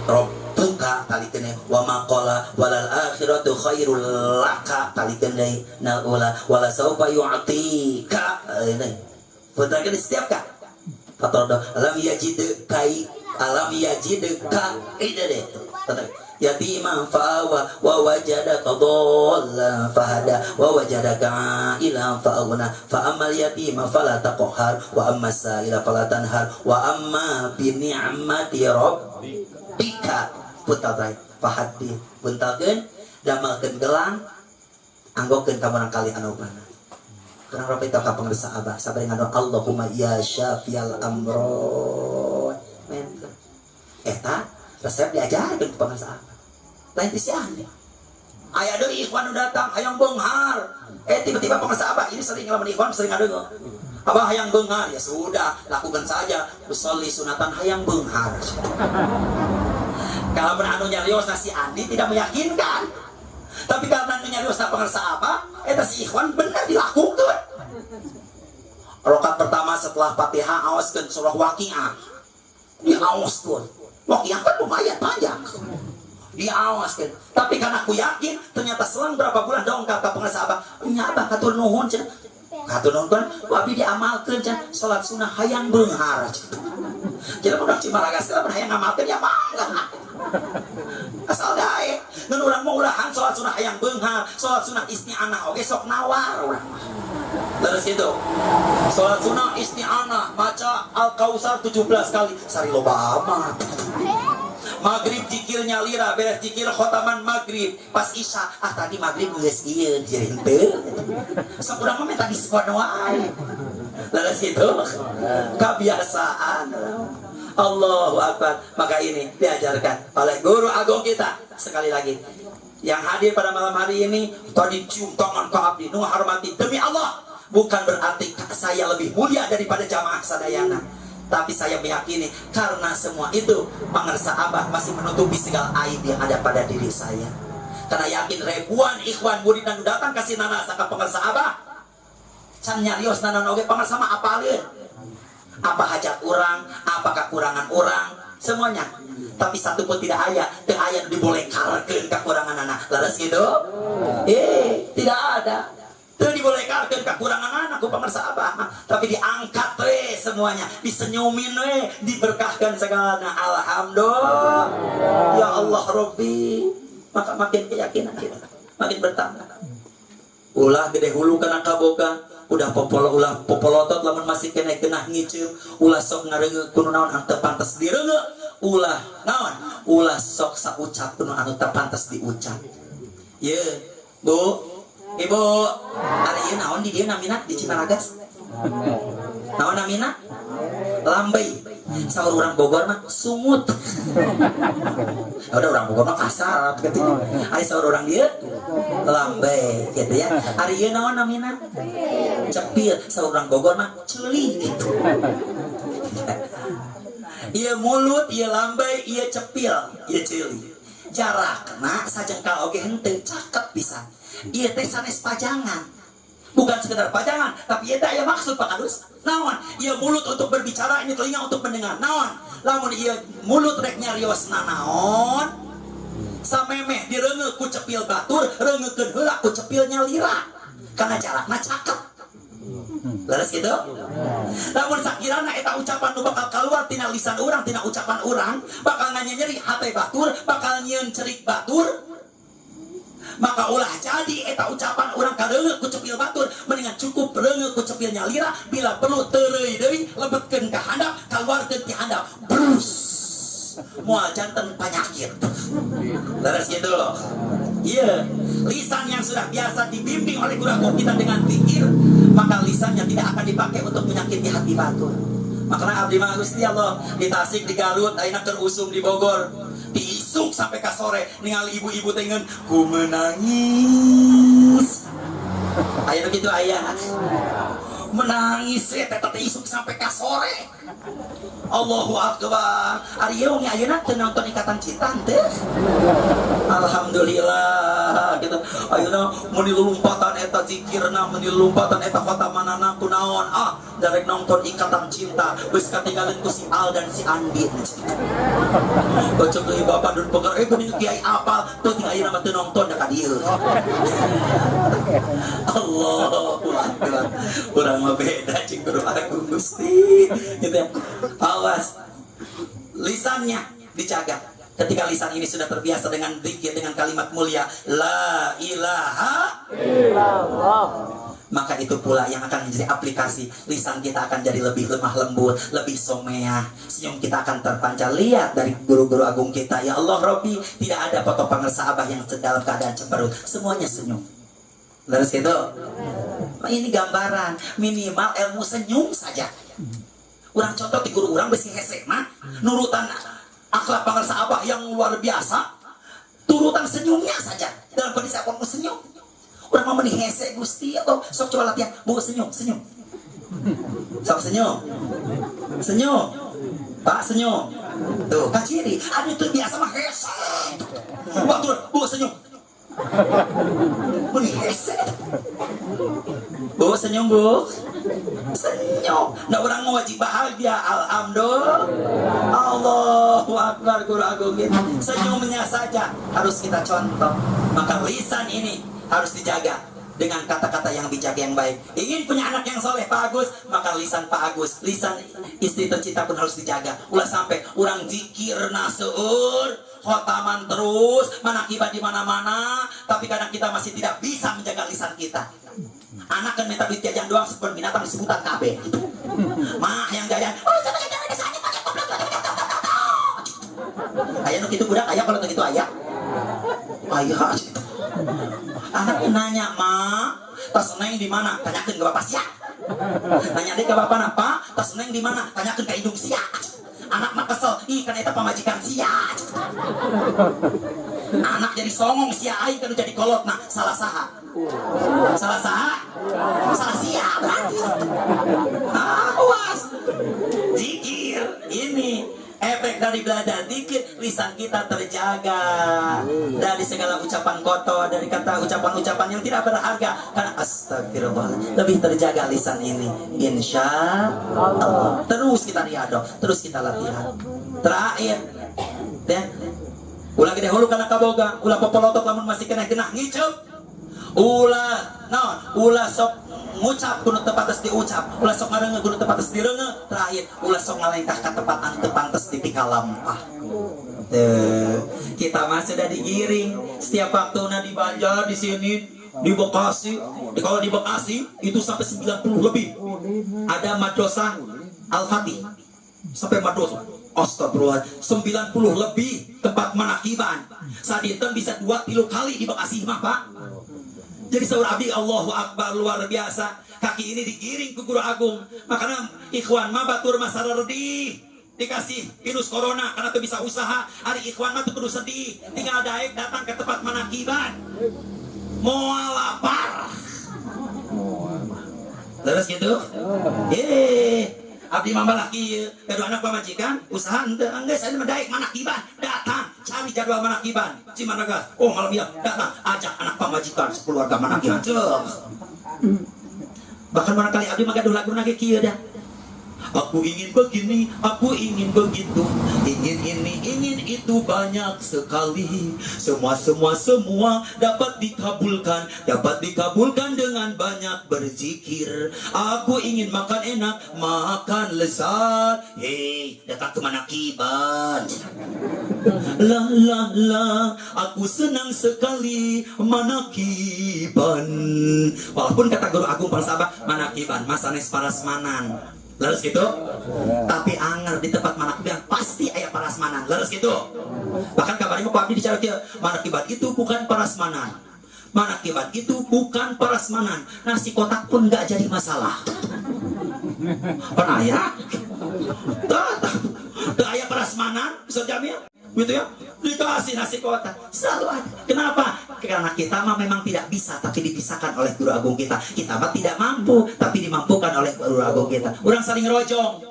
Rabbuka talikeun wa ma qala walal akhiratu khairul laka talikeun deui. Na'ula wala saufa yu'tika. Puntelkeun setiap kaf. Fatodo alam yajidka itu deh. Yatimah fa'awa wa wajadaka dhallan fahada wa wajadaka ilan fa'aghna fa ammal yatima fala taqhar wa ammas sa'ila fala tanhar wa amma bi ni'mati rabbika putabrai fahaddi puntakeun damelkeun gelang anggokeun ka barang kali anu bana. Kenapa kita ka pangersa Abah sabar ngado Allahumma ya syafial amro. Eta resep diajarkan ke pangersa Abah. Lain tisian ya. Aya deui ikhwan nu datang hayang beunghar. Tiba-tiba pangersa Abah ini sering ngalamun ikhwan sering ngadeung. Abah hayang beunghar, ya sudah, lakukan saja. Usolli sunatan hayang beunghar. Kalau anu nyarios si Andi tidak meyakinkan. Tapi karena anu nyarios pangersa Abah, eta si ikhwan benar dilakukan. Rakaat pertama setelah Fatihah awaskeun surah Waqiah. Diawaskeun. Waqiah kan lumayan panjang. Diawaskeun. Tapi karena aku yakin ternyata selang berapa bulan dongkap ka pangersa Abah. Nya Abah katur nuhun cenah. Katur nuhun kan abi diamalkeun cenah salat sunah hayang beunghar. Jadi budak Cimaragas lamun hayang ngamalkeun ya mangga. Asal dae. Mun urang mau ulahan salat sunah hayang beunghar, salat sunah isti'anah oge sok nawar urang. Terus itu salat sunah isti'anah maca Al-Kautsar 17 kali sari loba amat. Maghrib zikirnya lira beres zikir khotaman maghrib pas isya tadi maghrib geus ieu jeung teu sakurang mah minta diskon wae. Terus itu kebiasaan. Allahu Akbar. Maka ini diajarkan oleh guru agung kita. Sekali lagi yang hadir pada malam hari ini tadi cium tangan ke abdi nu hormati demi Allah. Bukan berarti saya lebih mulia daripada jamaah sadayana, tapi saya meyakini karena semua itu pangersa Abah masih menutupi segala aib yang ada pada diri saya. Karena yakin ribuan ikhwan murid dan datang kasih nana saka pangersa Abah can nyarios nana oge pangersa mah apaleun apa hajat orang, apa kekurangan orang, semuanya. Tapi satu pun tidak aya, teu aya dibolehkeun kekurangan anak. Laras gitu? Tidak ada. Teu dibolehkeun kekurangan anak ku pangersa Abah, tapi diangkat we semuanya, disenyumin we, diberkahkan segalanya. Alhamdulillah. Ya Allah Rabbi. Maka makin keyakinan kita makin bertambah. Ulah gede hulu kana kaboga, udah popolotot lamun masih kena ngiceup, ulah sok ngareungeun kudu naon anu teu pantes direungeun, ulah naon ulah sok saucap nu anu teu pantes diucap. Ye Bu Ibu ari ieu naon di dieu namina di Cimaragas naon namina lambai saur urang Bogor mah sungut. Udah orang Bogor mah kasar gitu. Ari saur urang dieu lambai gitu ya. Ari ieu naon namina cepil saur urang Bogor mah ceuli gitu. Ieu mulut ieu lambai ieu cepil ieu ceuli. Jarakna sajengkal oge henteu cakep pisan. Ieu teh sanes pajangan. Bukan sekedar pajangan, tapi ieu teh aya maksud Pak Kadus. Naon? Ieu mulut untuk berbicara, ini telinga untuk mendengar. Naon? Lamun ieu mulut rek nyariosna naon? Samemeh direungeuk ku cepil batur, reungeukkeun heula ku cepil nyalira. Karena jarakna cakep. Leres gitu? Namun sakirana eta ucapan nu bakal keluar tina lisan urang, tina ucapan urang, bakal nganyeri hate batur, bakal nyieun cerik batur. Maka ulah jadi eta ucapan urang kareungeuk ku cepil batur, mendingan cukup reungeuk ku cepil nyalira, bila perlu teureui deui lebetkeun ka handap, kaluarkeun ti handap. Brus. Moal janten penyakit. Leres gitu loh. Iya, lisan yang sudah biasa dibimbing oleh guru kita dengan pikir, maka lisannya tidak akan dipakai untuk menyakiti hati batur. Makanya abdi mah Gusti Allah di Tasik, di Garut, ayeuna keur usum di Bogor, diisuk sampai ka sore, ningali ibu-ibu teh ngeun ku menangis. Ayeuna kitu aya. Menangis eta teh isuk sampai ka sore. Allahu Akbar. Ari ieu ge ayeuna teu nonton Ikatan Cinta teh. Alhamdulillah gitu. Ayeuna mun lumpatan eta zikirna, mun lumpatan eta khatamanana kunaon? Darek nonton Ikatan Cinta. Geus katinggalan ku si Al dan si Andin. Bocok deui Bapak Dun Pegar, geuning kiai apal, teu tinggal ayeuna mah teu nonton da ka dieu. Allahu Akbar. Urang mah beda cing guru aku Gusti. Gitu ya. Awas. Lisannya dijaga. Ketika lisan ini sudah terbiasa dengan zikir, dengan kalimat mulia la ilaha illallah, maka itu pula yang akan menjadi aplikasi. Lisan kita akan jadi lebih lemah lembut, lebih someah. Senyum kita akan terpancar. Lihat dari guru-guru agung kita, ya Allah Robbi, tidak ada foto pangersa abah yang dalam keadaan cemberut, semuanya senyum. Terus gitu. Ini gambaran minimal ilmu senyum saja. Urang contoh di guru urang besi hese mah nurutan akhlak pangersa abah yang luar biasa, turutan senyumnya saja dalam kondisi apa senyum. Urang mah meni hese Gusti atau sok coba latihan bu senyum sok senyum Pak senyum tuh kaciri ada itu biasa mah hese waktu bu senyum meni hese bu senyum bu senyum. Nah orang wajib bahagia. Alhamdulillah. Allahu Akbar. Guru agung gitu. Senyumnya saja harus kita contoh. Maka lisan ini harus dijaga dengan kata-kata yang bijak yang baik. Ingin punya anak yang soleh Pak Agus, maka lisan Pak Agus, lisan istri tercinta pun harus dijaga. Ulah sampai orang zikir naseur, khotaman terus, manakibat di mana-mana, tapi kadang kita masih tidak bisa menjaga lisan kita. Anak kan minta duit jajan doang, sebelum binatang disebutan KB gitu. Mah yang jajan, sama jajan ada saja pakai goblok. Ayah nu kitu budak ayah kalau gitu ayah. Ayah gitu. Anak nanya, "Ma, tas neng di mana?" Tanyakeun ke bapak sia. Nanya deui ke bapak apa? Tas neng di mana? Tanyakeun ka indung sia. Anak mah kesel, ih kan eta pamajikan sia. Anak jadi songong sia aing kan jadi kolot. Nah, salah saha? Salah sia berarti. Awas. Zikir ini efek dari belajar zikir, lisan kita terjaga dari segala ucapan kotor, dari kata ucapan-ucapan yang tidak berharga. Karena astagfirullah, lebih terjaga lisan ini. Insya Allah. Terus kita riado, terus kita latihan. Terakhir, ya. Ulah gede hulu kana kaboga, ulah popolotok lamun masih kena ngiceup. Ulah sok ngucap kudu tepates diucap, ulah sok ngareungeun kudu tepates direungeun. Terakhir, ulah sok ngalengkah ka tempat anu teu pantes ditika lampah. Kita mah sudah digiring setiap waktuna di Banjar, di sini, di Bekasi. Kalau di Bekasi itu sampai 90 lebih. Ada madrasah Al-Fatih sampai madrasah Astagfirullah, 90 lebih tempat manakiban. Sadinten bisa 2-3 kali di Bekasi mah Pak. Jadi saur abdi Allahu Akbar luar biasa. Kaki ini digiring ke Guru Agung. Makanya ikhwan mah batur mah sarardi. Dikasih virus corona karena tuh bisa usaha. Hari ikhwan mah tuh kudu sedih. Tinggal daek datang ke tempat manakiban. Moal lapar. Terus gitu. Abdi mah laki gaduh anak pamajikan usaha enggak saya mendaik manakiban datang cari jadwal manakiban Cimanaga malam ya datang ajak anak pamajikan sekeluarga manakiban bahkan barangkali abdi mah gaduh lagu nage kieu dah. Aku ingin begini, aku ingin begitu, ingin ini, ingin itu banyak sekali. Semua dapat dikabulkan dengan banyak berzikir. Aku ingin makan enak, makan lezat. Hei, datang ke manakiban. La, aku senang sekali manakiban. Walaupun kata Guru Agung para sahabat, manakiban, masanes parasmanan. Leres gitu, tapi anger di tempat manakiban pasti ayah parasmanan. Leres gitu. Bahkan kabarnya Pak Abdi bicara dia, manakiban itu bukan parasmanan. Manakiban itu bukan parasmanan. Nasi kotak pun nggak jadi masalah. Pernah ya? Tuh ayah parasmanan, bisa jamil, gitu ya? Dikasih nasi kotak, selalu ada. Kenapa? Karena kita mah memang tidak bisa, tapi dipisahkan oleh Guru Agung kita. Kita mah tidak mampu, tapi dimampukan oleh Guru Agung kita. Orang saling rojong.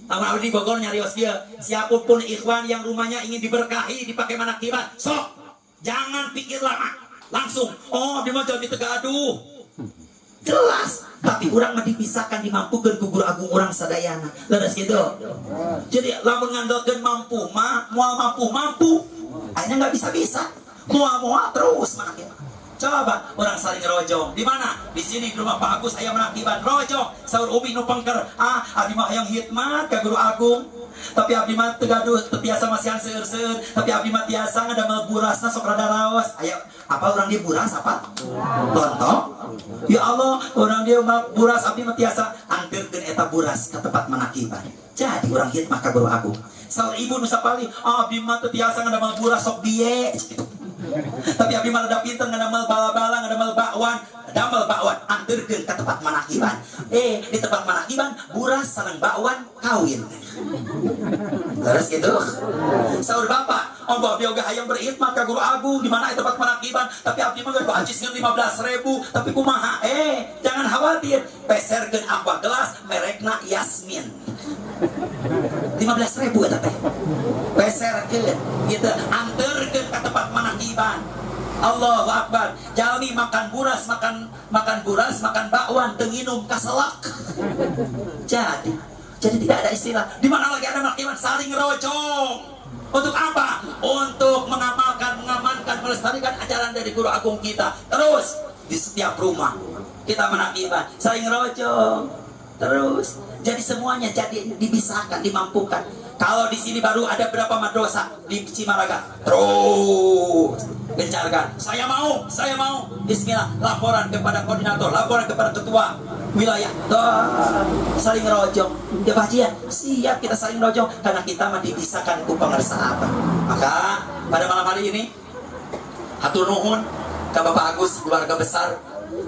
Tahun di Bogor nyarios dia. Siapapun ikhwan yang rumahnya ingin diberkahi, dipakai manakiban, sok. Jangan pikir lama. Langsung, dia mau jadi tegaduh. Jelas. Tapi orang mah dipisahkan, dimampukan ke Guru Agung orang sadayana. Leres gitu. Jadi lamun ngandalkeun mampu mah, moal mampu. Akhirnya nggak bisa. Mual terus manakiban. Coba orang saling rojong. Di mana? Di sini di rumah Pak Agus aya manakiban rojong. Saur Umi nu pengker. Abdi mah hayang hikmat ka Guru Agung. Tapi abdi mah teu gaduh, teu biasa masihan seueur-seueur. Tapi abdi mah tiasa ngadamel burasna sok rada raos. Aya apa orang dia buras apa? Lontong. Ya Allah, orang dia mah buras abdi mah tiasa angkeurkeun eta buras ka tempat manakiban. Jadi orang hikmat ka Guru Agung. Saur ibu nu sapali, abdi mah teu tiasa ngadamel buras sok biye. Tapi abdi mah rada pinter ngadamel bala-bala, ngadamel bakwan, anterkeun ka tempat manakiban. Di tempat manakiban buras sareng bakwan kawin. Terus gitu. Saur bapak, abdi oge hayang berkhidmat ka Guru Agung di mana tempat manakiban, tapi abdi mah gak aciskeun 15.000, tapi kumaha? Jangan khawatir, peserkeun aqua gelas merekna Yasmin. 15.000 eta teh. Peserkeun gitu, anterkeun ka tempat manakiban. Allahu Akbar. Jalmi makan buras, makan bakwan, teu nginum kaselak. Jadi tidak ada istilah di mana lagi ada manakiban saling rojong. Untuk apa? Untuk mengamankan, melestarikan ajaran dari Guru Agung kita. Terus di setiap rumah kita manakiban saling rojong. Terus jadi semuanya jadi dibisahkan, dimampukan. Kalau di sini baru ada berapa madrasah di Cimaraga, terus gencarkan. Saya mau. Bismillah, laporan kepada koordinator, laporan kepada ketua wilayah. Saling rojong. Ya Pak Haji, siap kita saling rojong karena kita mah dipisahkan ku pangarsa apa. Maka pada malam hari ini hatur nuhun ke Bapak Agus keluarga besar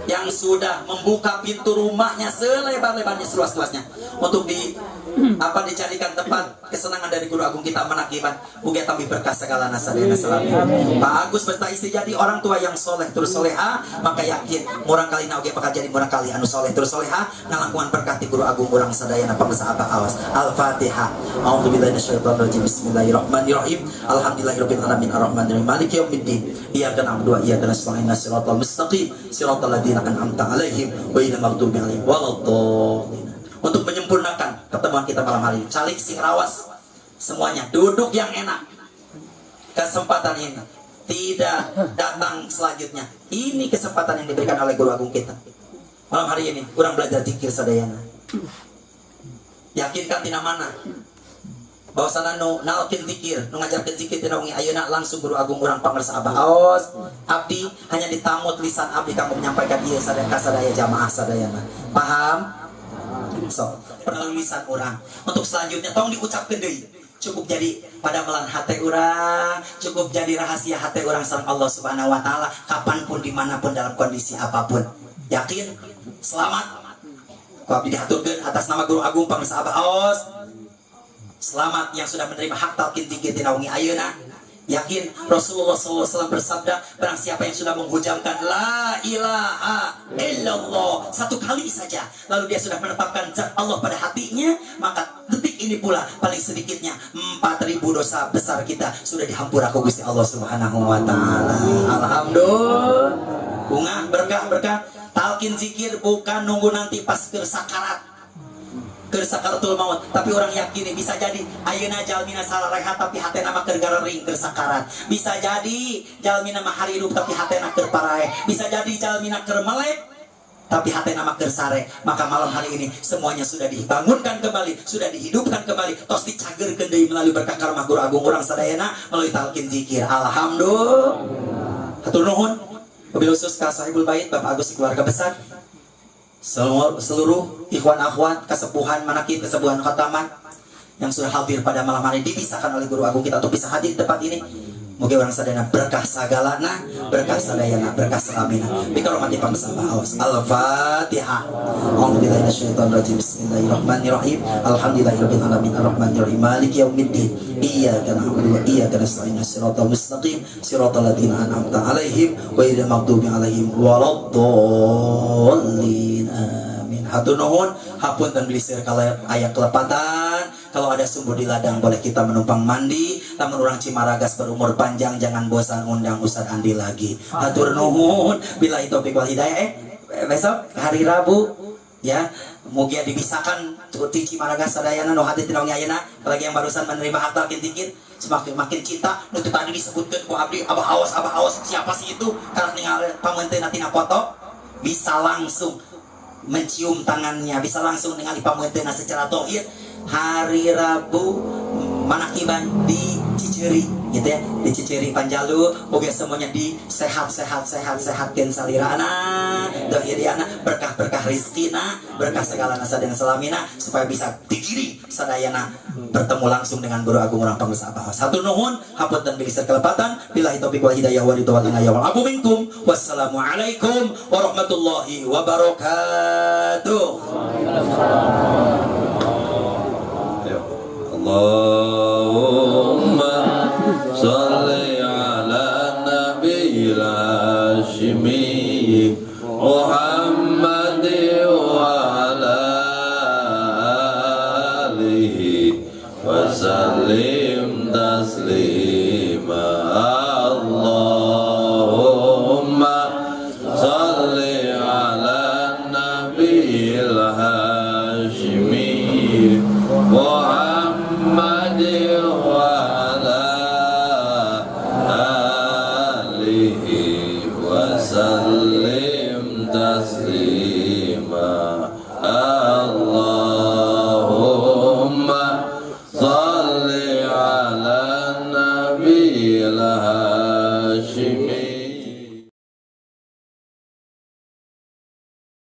yang sudah membuka pintu rumahnya selebar-lebarnya, seluas-luasnya untuk dijadikan tempat kesenangan dari Guru Agung kita manakiban. Mugia tambah berkah segala nasadana selami. Pak Agus berta istri jadi orang tua yang soleh terus soleha, maka yakin murang kali na oge bakal jadi murang kali anu soleh terus soleha ngalakuan berkah ti Guru Agung urang sadayana pangsa apa awas. Al-Fatihah. A'udzubillahi minasyaitonir rajim. Bismillahirrahmanirrahim. Alhamdulillahirabbil alamin arrahmanirrahim maliki yaumiddin. Iyyaka na'budu wa iyyaka nasta'in. Shiratal mustaqim. Shiratal ladzina an'amta 'alaihim ghairil maghdubi 'alaihim waladdallin. Untuk menyempurnakan pertemuan kita malam hari ini, calik sing rawas semuanya duduk yang enak. Kesempatan ini tidak datang selanjutnya. Ini kesempatan yang diberikan oleh Guru Agung kita malam hari ini. Kurang belajar zikir sadayana. Yakinkan tina mana bahwasana nu naokin zikir, nu ngajarkeun zikir tina wengi ayeuna langsung Guru Agung urang pamirsa Abah Aos. Abdi hanya ditamut lisan abdi kanggo menyampaikan ieu sadaya jamaah sadayana. Paham? So, penulisan orang. Untuk selanjutnya tolong diucapkan deui. cukup jadi padamelan hati orang, cukup jadi rahasia hati orang sareng Allah Subhanahu wa taala kapanpun dimanapun dalam kondisi apapun. Yakin? Selamat. Ku abdi dihaturkeun atas nama Guru Agung Pangresa Abah Aos. Selamat yang sudah menerima hak talqin dzikir tina wengi ayeuna. Yakin Rasulullah SAW bersabda, barang siapa yang sudah mengucapkan la ilaha illallah satu kali saja, lalu dia sudah menetapkan zat Allah pada hatinya, maka detik ini pula paling sedikitnya 4.000 dosa besar kita sudah dihampura ku Gusti Allah Subhanahu wa taala. Alhamdulillah. Bunga berkah talqin zikir bukan nunggu nanti pas ke sakarat, ke sakaratul maut, tapi orang yakin bisa jadi ayeuna jalmina sararehat tapi hatena mah keur garering keur sakarat. Bisa jadi jalmina mah harirup tapi hatena keur parae. Bisa jadi jalmina keur melek tapi hatena mah keur sare. Maka malam hari ini semuanya sudah dibangunkan kembali, sudah dihidupkan kembali, tos dicageurkeun deui melalui berkah karamah Guru Agung urang sadayana melalui talqin zikir. Alhamdulillah. Hatur nuhun. Wabil khusus ka sahibul bait Bapak Agus keluarga besar, seluruh ikhwan akhwat kesepuhan manakib kesepuhan khotaman yang sudah hadir pada malam hari dipisahkan oleh Guru Agung kita untuk bisa hadir di tempat ini. Moga orang sadayana berkah sagalana, berkah sadayana, berkah salamina. Bikaromati pangsama awas. Al-Fatihah. A'udzubillahi minasyaitonir rajim. Bismillahirrahmanirrahim. Alhamdulillahirabbil alamin arrahmanirrahim maliki yaumiddin. Iyyaka na'budu wa iyyaka nasta'in. Shiratal mustaqim, shiratal ladzina an'amta 'alaihim ghairil maghdubi 'alaihim waladdallin. Amin. Hatur nuhun, hapunten bliseur kalau aya kelepatan. Kalau ada sumber di ladang boleh kita menumpang mandi. Lamun urang Cimaragas berumur panjang jangan bosan undang Ustaz Andi lagi. Hatur nuhun, billahi taufik wal hidayah. Besok hari Rabu ya, mugia dibisahkan di Cimaragas sadayana nu hadir tina wengi ayeuna, apalagi yang barusan menerima hak talqin dzikir semakin makin cinta. Nu tadi disebutkeun ku abdi Abah Aos, siapa sih itu? Karena ningali pamunteunna tina foto bisa langsung mencium tangannya, bisa langsung ningali pamunteunna secara tauhid. Hari Rabu manakiban di Ciceri gitu ya, di Ciceri Panjalu. Moga semuanya di sehatkeun salirana, dohiriana, berkah rizkina, berkah segala nasa dan selamina, supaya bisa digiri sadayana bertemu langsung dengan Guru Agung urang Pangresa Abah Aos. Hatur nuhun, hapunten bilisir kelepatan. Billahi taufiq wal hidayah wa ridwan inayah wal afu minkum. Wassalamualaikum warahmatullahi wabarakatuh. Allahumma salli ala nabiyil hashimi Muhammad